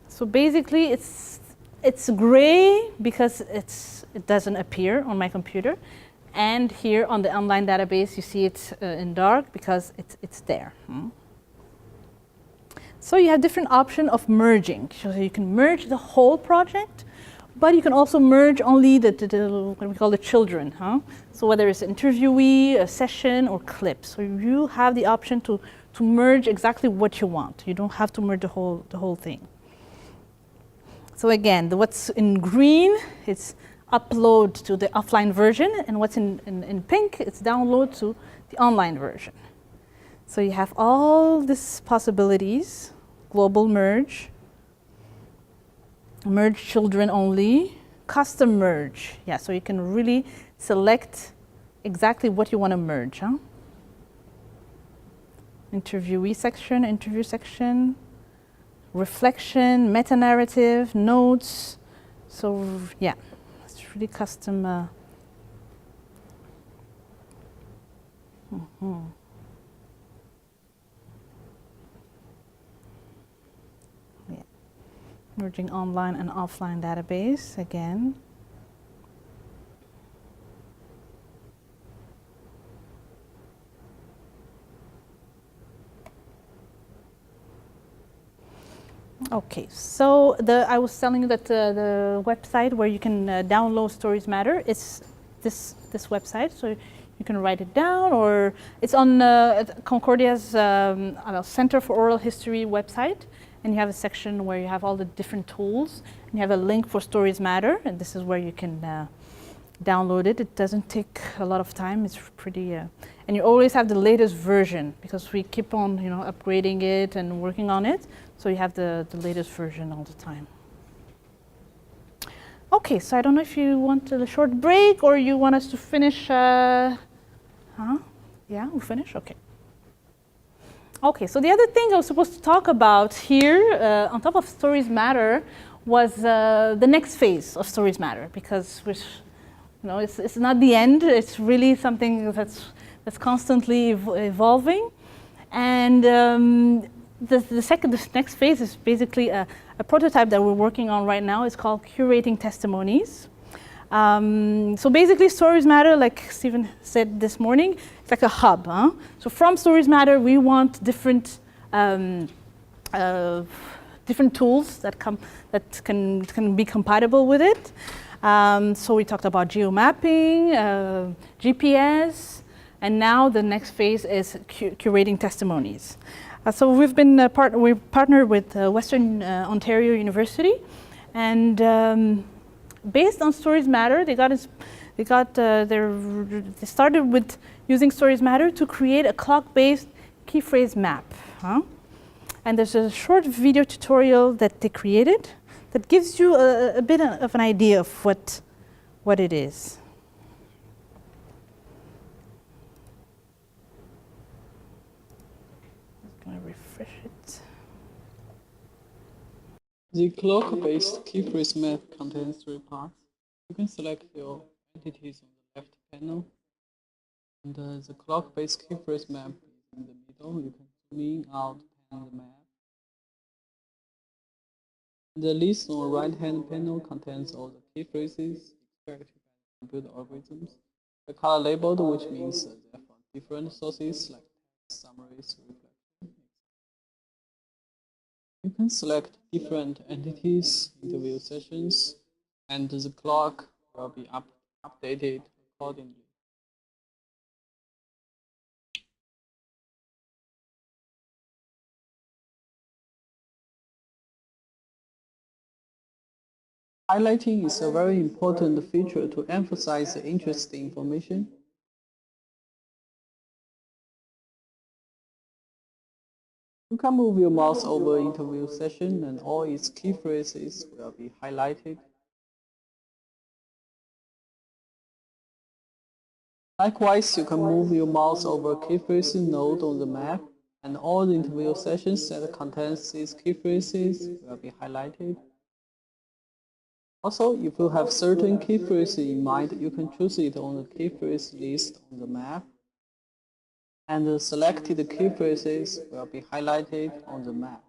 So basically it's gray because it doesn't appear on my computer. And here on the online database, you see it in dark because it's there. So you have different option of merging. So you can merge the whole project, but you can also merge only what we call the children. So whether it's an interviewee, a session, or clip. So you have the option to merge exactly what you want. You don't have to merge the whole thing. So again, what's in green, it's upload to the offline version, and what's in pink, it's download to the online version. So you have all these possibilities: global merge, merge children only, custom merge. Yeah, so you can really select exactly what you want to merge. Interviewee section, interview section, reflection, meta-narrative, notes. So yeah, it's really custom. Yeah. Merging online and offline database again. Okay, so I was telling you that the website where you can download Stories Matter is this website. So you can write it down, or it's on Concordia's Center for Oral History website, and you have a section where you have all the different tools, and you have a link for Stories Matter, and this is where you can download it. It doesn't take a lot of time. It's pretty, and you always have the latest version because we keep on, upgrading it and working on it. So you have the latest version all the time. Okay, so I don't know if you want a short break or you want us to finish. Yeah, we'll finish. Okay. Okay, so the other thing I was supposed to talk about here, on top of Stories Matter, was the next phase of Stories Matter, because it's not the end. It's really something that's constantly evolving, and the next phase is basically a prototype that we're working on right now. It's called Curating Testimonies. So basically, Stories Matter, like Stephen said this morning, it's like a hub. So from Stories Matter, we want different tools that can be compatible with it. So we talked about geomapping, GPS, and now the next phase is curating testimonies. So we've been we partnered with Western Ontario University, and based on Stories Matter, they started with using Stories Matter to create a clock-based key phrase map. And there's a short video tutorial that they created that gives you a bit of an idea of what it is. I'm going to refresh it. The clock-based key phrase map contains 3 parts. You can select your entities on the left panel. And the clock-based key phrase map is in the middle. You can zoom in, out, pan the map. The list on the right-hand panel contains all the key phrases extracted by computer algorithms. The color labeled, which means they're from different sources like text, summaries, reflection. You can select different entities, interview sessions, and the clock will be updated accordingly. Highlighting is a very important feature to emphasize the interesting information. You can move your mouse over interview session and all its key phrases will be highlighted. Likewise, you can move your mouse over key phrases node on the map and all the interview sessions that contains these key phrases will be highlighted. Also, if you have certain key phrases in mind, you can choose it on the key phrase list on the map, and the selected key phrases will be highlighted on the map.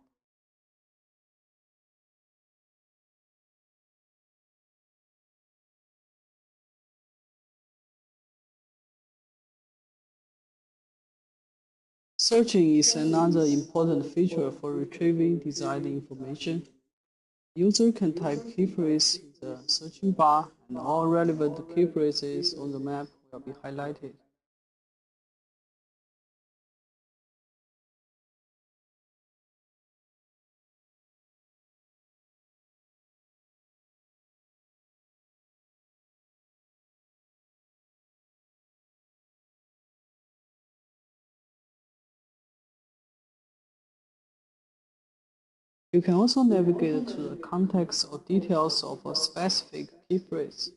Searching is another important feature for retrieving desired information. User can type key phrase in the searching bar, and all relevant key phrases on the map will be highlighted. You can also navigate to the context or details of a specific key phrase.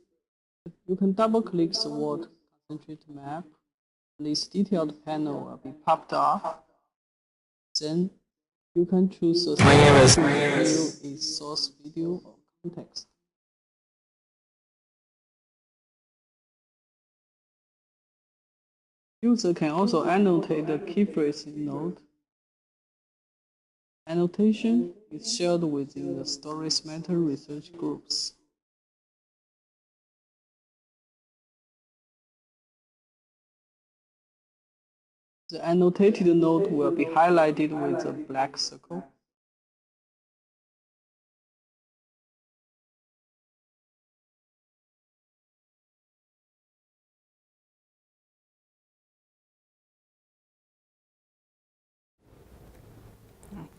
You can double-click the word concentrate map. This detailed panel will be popped up. Then you can choose a view its source video or context. User can also annotate the key phrase in node. Annotation is shared within the Stories Matter research groups. The annotated node will be highlighted with a black circle.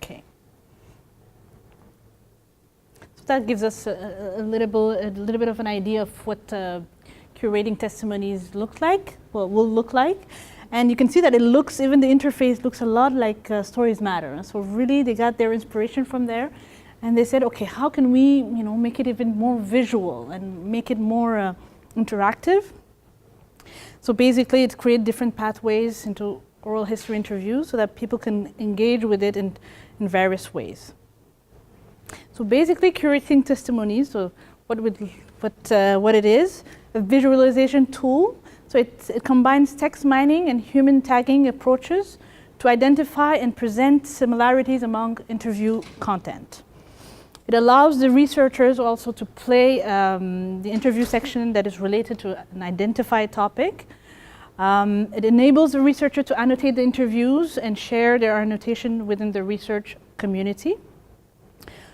Okay. So that gives us a little bit of an idea of what curating testimonies look like, will look like. And you can see that it looks, even the interface looks a lot like Stories Matter. So really they got their inspiration from there. And they said, okay, how can we make it even more visual and make it more interactive? So basically it's create different pathways into oral history interviews so that people can engage with it in various ways. So basically curating testimonies, so what it is, a visualization tool. So it combines text mining and human tagging approaches to identify and present similarities among interview content. It allows the researchers also to play the interview section that is related to an identified topic. It enables the researcher to annotate the interviews and share their annotation within the research community.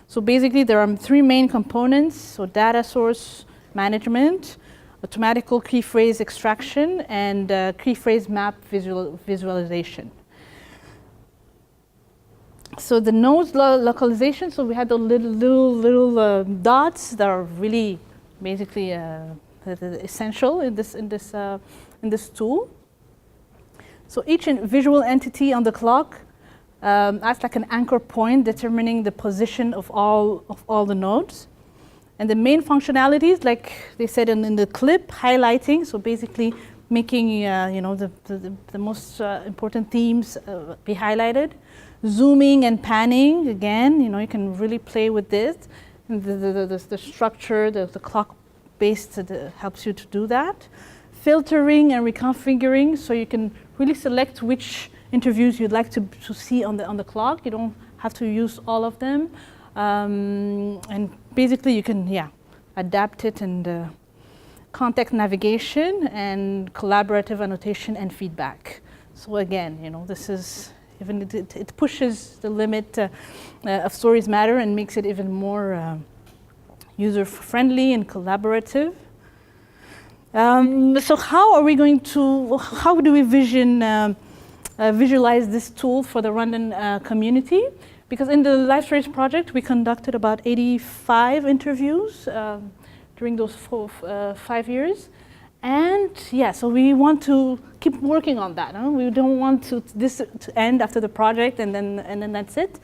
So basically there are 3 main components, so data source management, automatical key phrase extraction, and key phrase map visualization. So the nodes localization, so we had the little dots that are really basically essential in this tool. So each visual entity on the clock acts like an anchor point determining the position of all the nodes. And the main functionalities, like they said in the clip, highlighting, so basically making the most important themes be highlighted. Zooming and panning, again, you can really play with this. And the structure, the clock-based helps you to do that. Filtering and reconfiguring, so you can really select which interviews you'd like to see on the clock. You don't have to use all of them. And basically you can, adapt it, and context navigation and collaborative annotation and feedback. So again, this is, even it pushes the limit of Stories Matter and makes it even more user-friendly and collaborative. So how do we visualize this tool for the Rwandan community? Because in the Life Stories project, we conducted about 85 interviews during those 5 years. And so we want to keep working on that. We don't want this to end after the project and then that's it.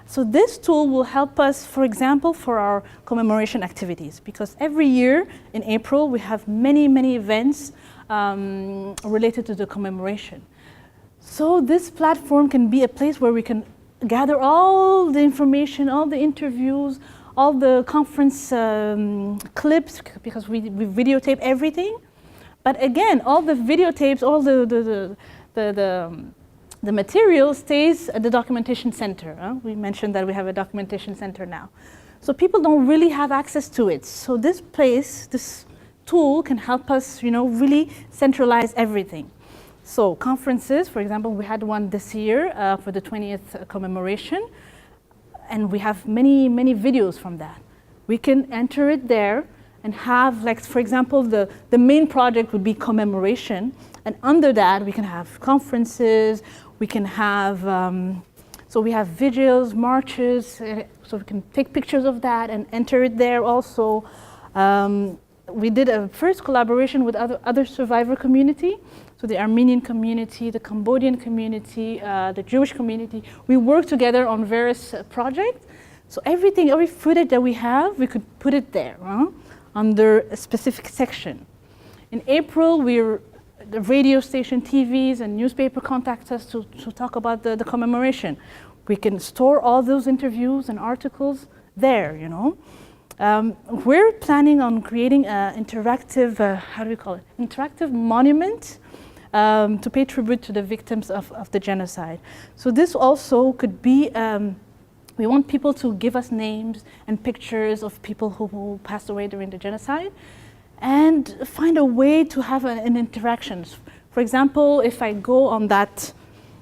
So this tool will help us, for example, for our commemoration activities, because every year in April we have many events related to the commemoration. So this platform can be a place where we can gather all the information, all the interviews, all the conference clips, because we videotape everything. But again, all the videotapes, all the material stays at the documentation center. We mentioned that we have a documentation center now. So people don't really have access to it. So this tool can help us, really centralize everything. So conferences, for example, we had one this year for the 20th commemoration, and we have many videos from that. We can enter it there and have, like, for example, the main project would be Commemoration, and under that we can have conferences, we can have, so we have vigils, marches, so we can take pictures of that and enter it there also. We did a first collaboration with other survivor community, so the Armenian community, the Cambodian community, the Jewish community. We work together on various projects. So every footage that we have, we could put it there under a specific section. In April, the radio station, TVs, and newspaper contact us to talk about the commemoration. We can store all those interviews and articles there, We're planning on creating an interactive, interactive monument to pay tribute to the victims of the genocide. So this also could be, we want people to give us names and pictures of people who passed away during the genocide, and find a way to have an interaction. For example, if I go on that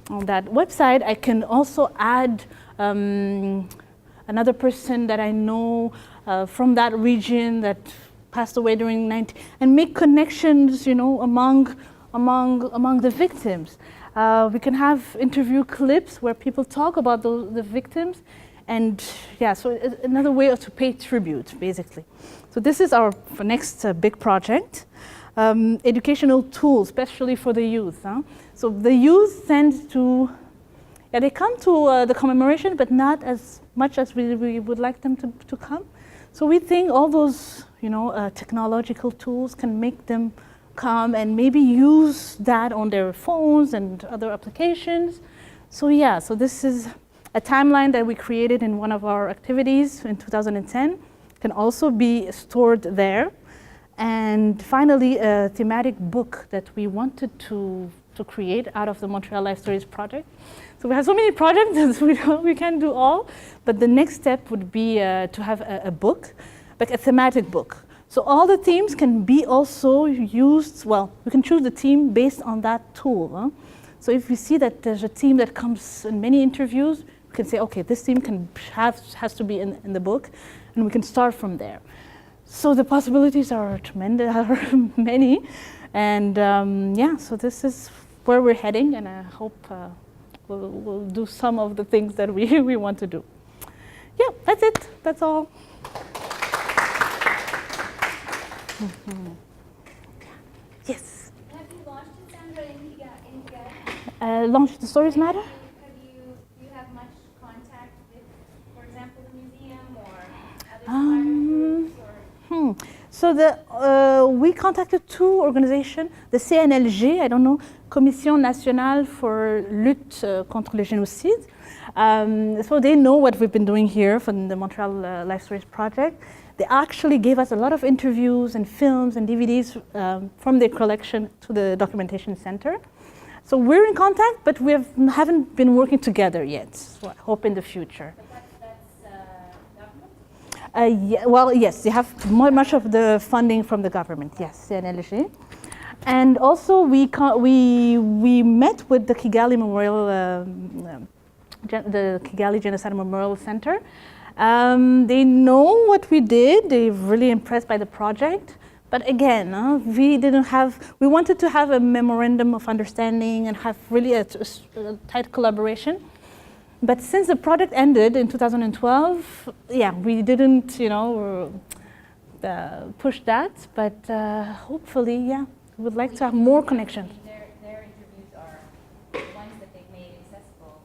website, I can also add another person that I know from that region that passed away during and make connections, among the victims. We can have interview clips where people talk about the victims, and so it's another way to pay tribute, basically. So this is our next big project. Educational tools, especially for the youth. So the youth tend to, they come to the commemoration, but not as much as we would like them to come. So we think all those, technological tools can make them come and maybe use that on their phones and other applications. So so this is a timeline that we created in one of our activities in 2010, can also be stored there. And finally, a thematic book that we wanted to create out of the Montreal Life Stories project. So we have so many projects that we can't do all, but the next step would be to have a book, like a thematic book. So all the themes can be also used, we can choose the theme based on that tool. So if we see that there's a theme that comes in many interviews, we can say, okay, this theme has to be in the book, and we can start from there. So the possibilities are tremendous, are many, and so this is where we're heading, and I hope we'll do some of the things that we want to do. Yeah, that's it. That's all. Yes. Have you launched it, Sandra, in Quebec? Launched the Stories Matter? Do you have we contacted two organizations, the CNLG, I don't know, Commission Nationale for Lutte contre le Génocide. So they know what we've been doing here from the Montreal Life Stories Project. They actually gave us a lot of interviews and films and DVDs from their collection to the Documentation Center. So we're in contact, but we haven't been working together yet. So I hope in the future. Government? Yes, they have much of the funding from the government. Yes, CNLG. And also we met with the Kigali Memorial, the Kigali Genocide Memorial Center. They know what we did. They're really impressed by the project. But again, we wanted to have a memorandum of understanding and have really a tight collaboration. But since the project ended in 2012, we didn't, push that. But hopefully, we would like to have more connections. Their interviews are the ones that they've made accessible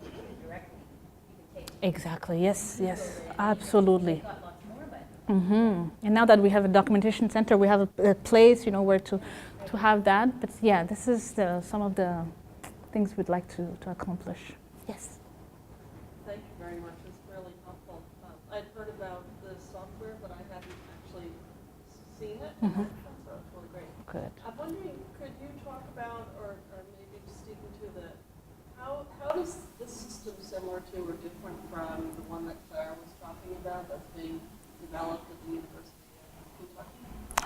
directly. You can take Exactly. Yes. Absolutely. They've got lots more, but And now that we have a documentation center, we have a place, where to have that. But this is some of the things we'd like to accomplish. Yes. Thank you very much. It's really helpful. I'd heard about the software, but I hadn't actually seen it. So it's really great. Good. I'm wondering, could you talk about, or maybe just speak into how does this system similar to or different from the one that Claire was talking about that's being developed at the University of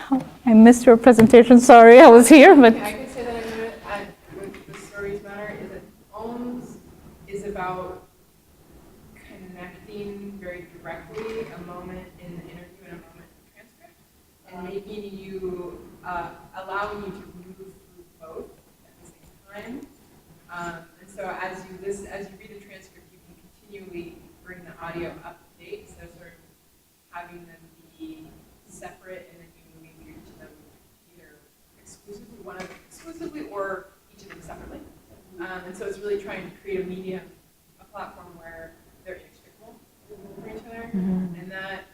Kentucky? I missed your presentation. Sorry, I was here, but I can say that I knew it with the Stories Matter is that OMS is about connecting very directly a moment in the interview and a moment in the transcript, and making you, allowing you to move through both at the same time. And so as you read the transcript, you can continually bring the audio up to date. So sort of having them be separate, and then you moving through each of them either exclusively or each of them separately. And so it's really trying to create a medium, a platform where they're inextricable from each other. And that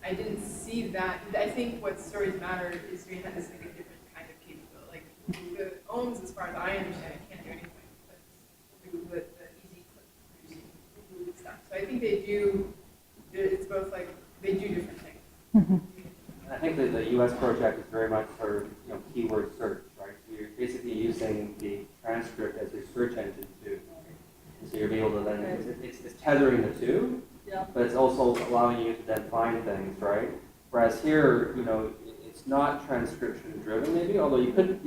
I didn't see that. I think what Stories Matter is doing that is like a different kind of capability. Like the OMS, as far as I understand, it can't do anything but do the easy clip producing stuff. So I think they do. It's both like they do different things. I think that the U.S. project is very much for keyword search, right? So you're basically using the transcript as your search engine too. And so you'll be able to then it's tethering the two, but it's also allowing you to then find things, right? Whereas here, it's not transcription driven maybe, although we do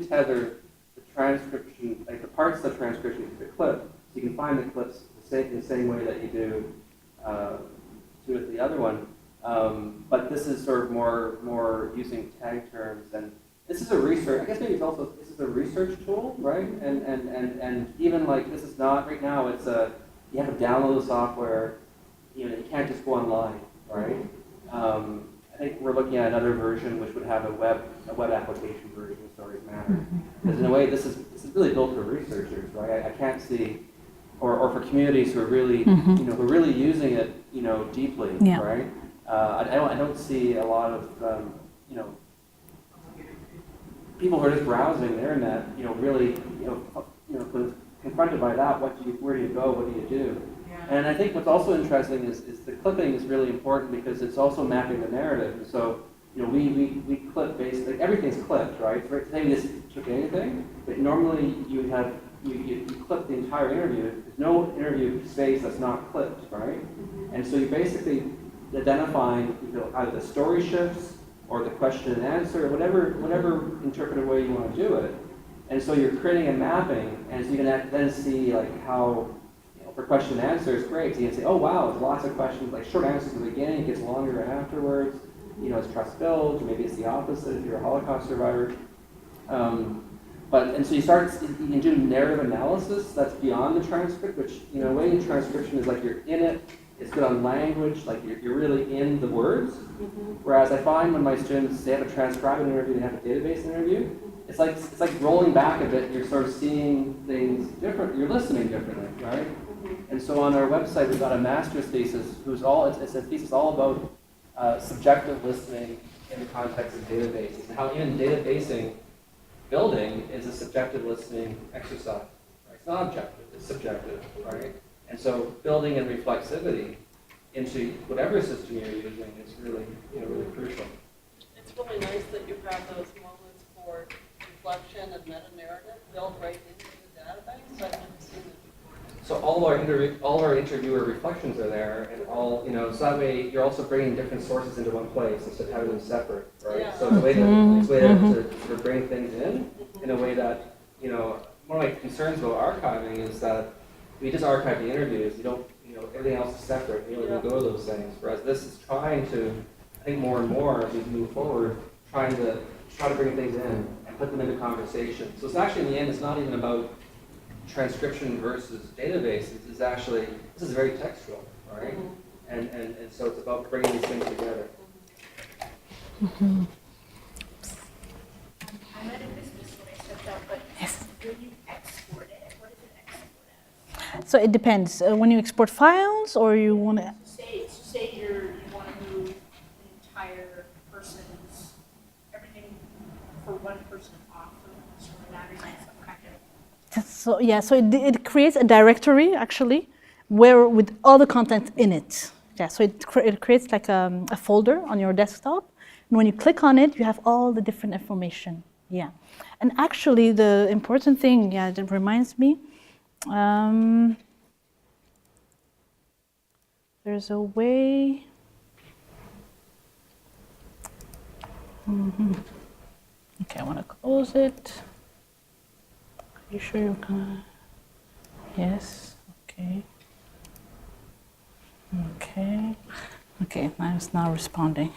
tether the transcription, like the parts of the transcription to the clip, so you can find the clips the same way that you do with the other one. But this is sort of more using tag terms, and this is a research. I guess maybe this is a research tool, right? And even like this is not right now. It's you have to download the software. You can't just go online, right? I think we're looking at another version which would have a web application version of Stories Matter. Because in a way, this is really built for researchers, right? I can't see, or for communities who are really who are really using it, deeply, right? I don't see a lot of people who are just browsing the internet, really, confronted by that. Where do you go? What do you do? And I think what's also interesting is the clipping is really important because it's also mapping the narrative. And so, we clip basically everything's clipped, right? So today we just took anything, but normally you clip the entire interview. There's no interview space that's not clipped, right? And so you're basically identifying either the story shifts or the question and answer, whatever interpretive way you want to do it. And so you're creating a mapping, and so you can then see like how, for question and answer is great. So you can say, oh wow, there's lots of questions, like short answers at the beginning, it gets longer afterwards. It's trust built, or maybe it's the opposite if you're a Holocaust survivor. And so you can do narrative analysis that's beyond the transcript, which, in a way, transcription is like you're in it. It's good on language, like you're really in the words. Whereas I find when my students, they have a transcribed interview, they have a database interview, it's like rolling back a bit, and you're sort of seeing things different, you're listening differently, right? And so on our website, we've got a master's thesis it's a thesis all about subjective listening in the context of databases, and how even databasing building is a subjective listening exercise. Right? It's not objective, it's subjective, right? And so building in reflexivity into whatever system you're using is really, really crucial. It's really nice that you have those moments for reflection and meta-narrative built right into the database. I've never seen that before. So all of our interviewer reflections are there, and all, so that way you're also bringing different sources into one place instead of having them separate, right? Yeah. So it's a way to sort of bring things in a way that, one of my concerns about archiving is that we just archive the interviews. You don't, everything else is separate. You don't even go to those things. Whereas this is trying to, I think more and more as we move forward, try to bring things in and put them into conversation. So it's actually in the end, it's not even about transcription versus databases. It's actually, this is very textual, right? And so it's about bringing these things together. I might have missed this when I stepped out, but when you export it, what does it export as? So it depends. When you export files, or you want to. Say you want to move an entire person's everything for one person off of some kind of. So yeah, so it creates a directory actually, where with all the content in it. Yeah, so it creates like a folder on your desktop, and when you click on it, you have all the different information. Yeah, and actually the important thing, that reminds me, there's a way. Okay, I want to close it. Are you sure you're gonna? Yes. Okay. Okay, now it's not responding.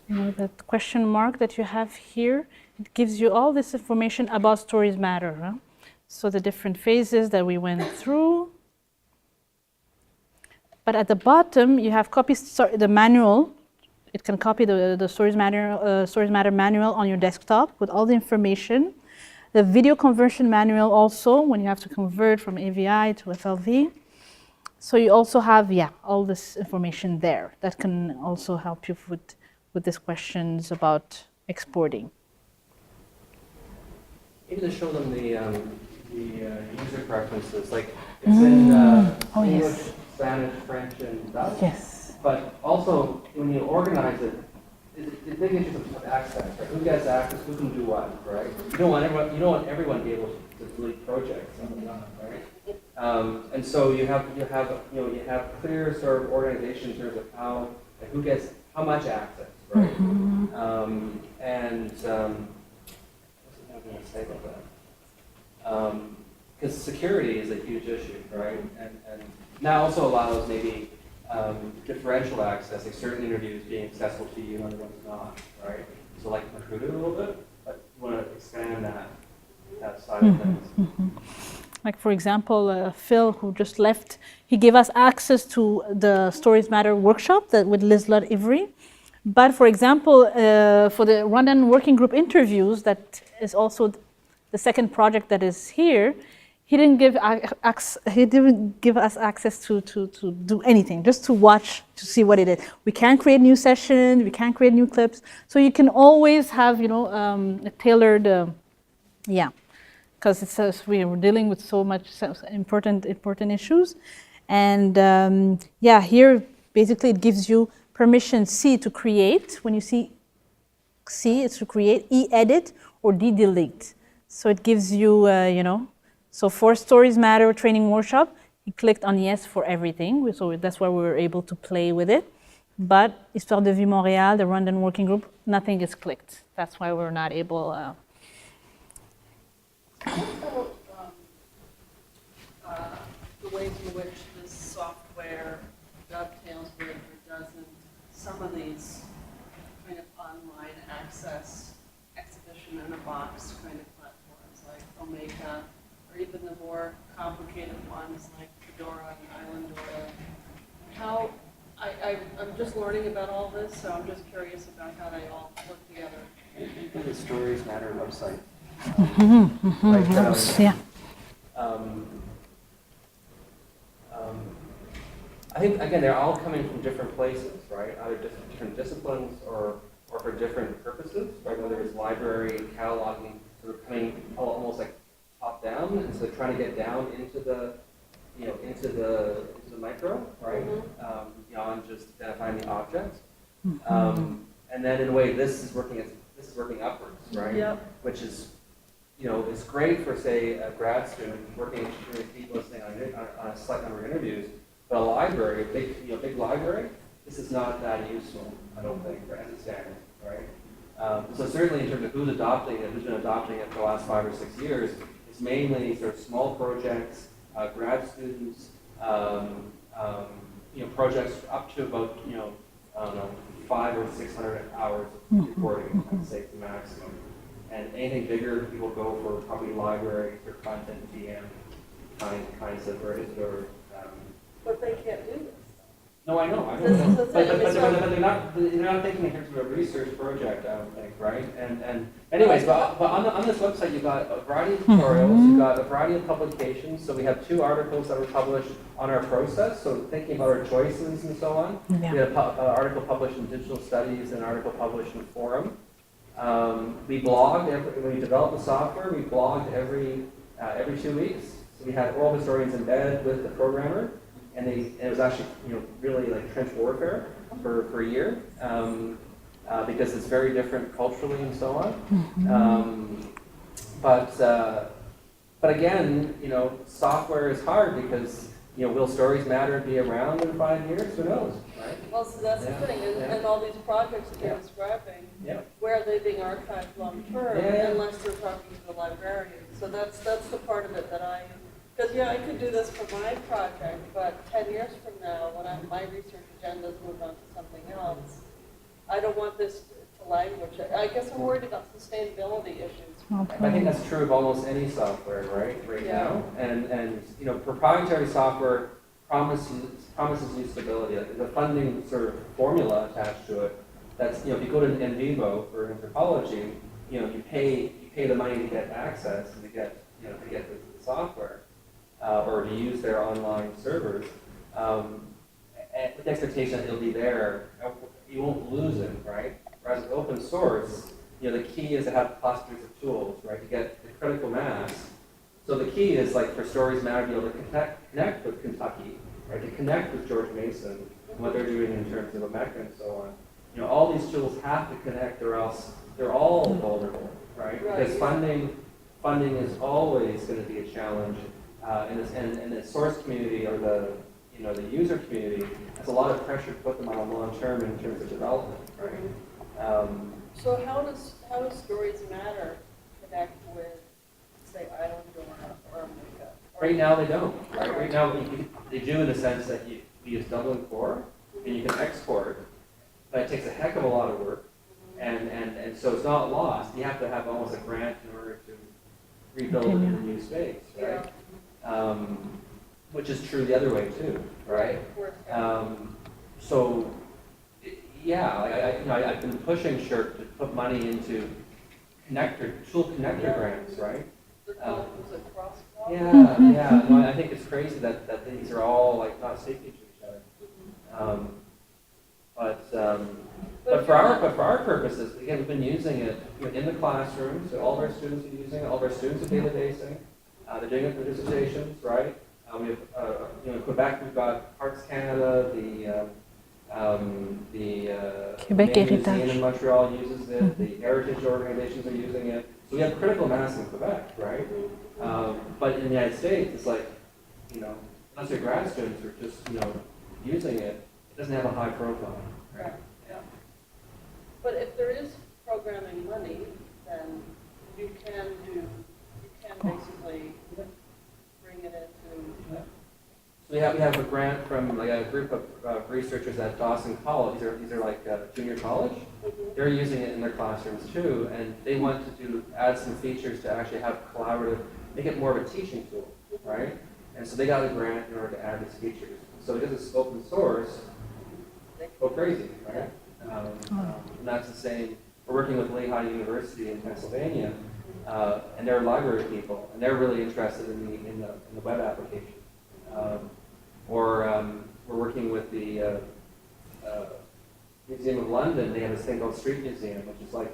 That question mark that you have here, it gives you all this information about Stories Matter. Huh? So the different phases that we went through. But at the bottom, you have the manual. It can copy the Stories Matter manual on your desktop with all the information. The video conversion manual also, when you have to convert from AVI to FLV. So you also have, all this information there that can also help you with these questions about exporting. Maybe to show them the user preferences, like it's in English, Spanish, French, and Dutch. Yes. But also, when you organize it, it's big issues of access, right? Who gets access? Who can do what, right? You don't want everyone to be able to delete projects, right? And so you have clear sort of organization in terms of who gets how much access, right? What's I going to say about that? Because security is a huge issue, right? And now also allows maybe differential access, like certain interviews being accessible to you and other ones not, right? So like recruited a little bit, but you want to expand that side of things. Like for example, Phil, who just left, he gave us access to the Stories Matter workshop with Liz Ludd-Ivory. But for example, for the Rwandan working group interviews, that is also the second project that is here, he didn't give us access to do anything, just to watch, to see what it is. We can't create new sessions, we can't create new clips. So you can always have, a tailored, because we are dealing with so much important issues. And here basically it gives you permission C to create. When you see C, it's to create, E, edit, or D, delete. So it gives you, so for Stories Matter training workshop, he clicked on yes for everything. So that's why we were able to play with it. But Histoire de Vie Montréal, the Rwandan working group, nothing is clicked. That's why we're not able. The ways in which this software dovetails with or doesn't some of these kind of online access exhibition in a box kind of platforms like Omeka, or even the more complicated ones like Fedora and Islandora. I'm just learning about all this, so I'm just curious about how they all work together. The Stories Matter website. I think, again, they're all coming from different places, right? Either different disciplines or for different purposes, right? Whether it's library, cataloging, sort of coming almost like top down, and so trying to get down into the, into the micro, right? Beyond just identifying the objects. And then in a way, this is working upwards, right? Yep. Which is, it's great for, say, a grad student working with people listening on a select number of interviews. But a library, a big library, this is not that useful, I don't think, as it stands, right? So certainly in terms of who's adopting it, who's been adopting it for the last 5 or 6 years, it's mainly sort of small projects, grad students, projects up to about, I don't know, 500 or 600 hours of recording, I'd say the maximum. And anything bigger, people go for probably library or content DM kinds of, or But they can't do this. no, I know. This is the thing. But they're not thinking in terms of a research project, I don't think, right? And anyways, but on this website, you've got a variety of tutorials, you've got a variety of publications. So we have 2 articles that were published on our process, so thinking about our choices and so on. Yeah. We had an article published in Digital Studies and an article published in Forum. We blogged, when we developed the software, we blogged every 2 weeks. So we had oral historians in bed with the programmer. And it was actually, really like trench warfare for a year, because it's very different culturally and so on. But again, software is hard because, will stories matter be around in 5 years? Who knows, right? Well, so that's the thing, and all these projects that you're describing, where are they being archived long term, unless they're talking to the librarian? So that's the part of it that because I could do this for my project, but 10 years from now, when my research agenda's moved on to something else, I don't want this to language. I guess I'm worried about sustainability issues. Okay. I think that's true of almost any software, right now. And proprietary software promises you stability. Like the funding sort of formula attached to it. That's if you go to In Vivo for anthropology, you pay the money to get access and to get the software. Or to use their online servers, with the expectation that it'll be there, you won't lose it, right? Whereas with open source, the key is to have clusters of tools, right, to get the critical mass. So the key is, like, for Stories Matter, to be able to connect with Kentucky, right, to connect with George Mason, and what they're doing in terms of a Mecca and so on. All these tools have to connect, or else they're all vulnerable, right? Because funding is always going to be a challenge. And the source community or the user community has a lot of pressure to put them on a long term in terms of development, right? So how does Stories Matter connect with, say, Island or America? Right now they don't. Right now they do in the sense that you use Dublin Core and you can export, but it takes a heck of a lot of work, and so it's not lost. You have to have almost a grant in order to rebuild it in a new space, right? Which is true the other way too, right? So, I've been pushing SHRC to put money into tool connector grants, right? No, I think it's crazy that these are all like not speaking to each other. But for our purposes, again, we've been using it in the classroom. So all of our students are using it. All of our students are databasing. They're doing it for dissertations, right? We have, in Quebec, we've got Arts Canada, the Quebec Museum in Montreal uses it, the heritage organizations are using it. So we have critical mass in Quebec, right? But in the United States, it's like, unless your grad students are just, using it, it doesn't have a high profile, right? Yeah. But if there is programming money, then you can basically bring it into. So we have a grant from like a group of researchers at Dawson College. These are like junior college. They're using it in their classrooms too, and they want to add some features to actually have collaborative, make it more of a teaching tool, right? And so they got a grant in order to add these features. So because it's open source, go crazy, right? And that's the same. We're working with Lehigh University in Pennsylvania, and they're library people, and they're really interested in the web application. We're working with the Museum of London. They have this thing called Street Museum, which is like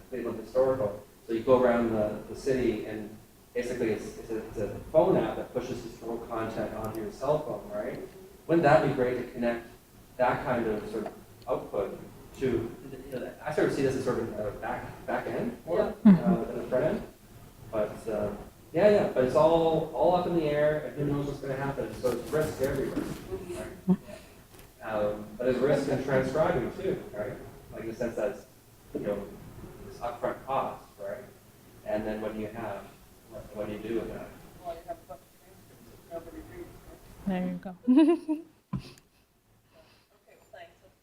Cleveland Historical. So you go around the city, and basically it's a phone app that pushes historical content onto your cell phone, right? Wouldn't that be great to connect that kind of sort of output to, I sort of see this as sort of a back end more than a front end. But but it's all up in the air, and who knows what's going to happen. So it's risk everywhere, right? But there's risk in transcribing too, right? Like in the sense that it's, this upfront cost, right? And then what do you have? What do you do with that? Well, you have a bunch of transcripts that nobody reads, right? There you go. Okay, thanks. That's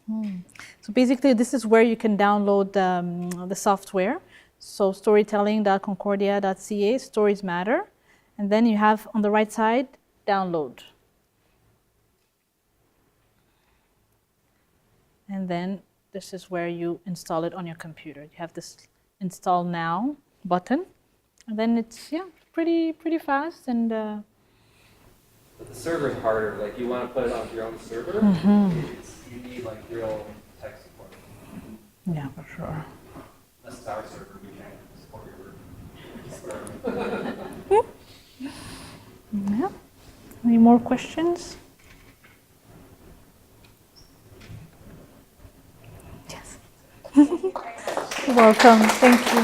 very So basically, this is where you can download the software. So storytelling.concordia.ca, stories matter. And then you have on the right side, download. And then this is where you install it on your computer. You have this install now button. And then it's, pretty fast. And But the server is harder. Like you want to put it onto your own server, you need like real tech support. yeah, for sure. This is our server. We can't support your server. Yeah. Any more questions? Yes. You're welcome. Thank you.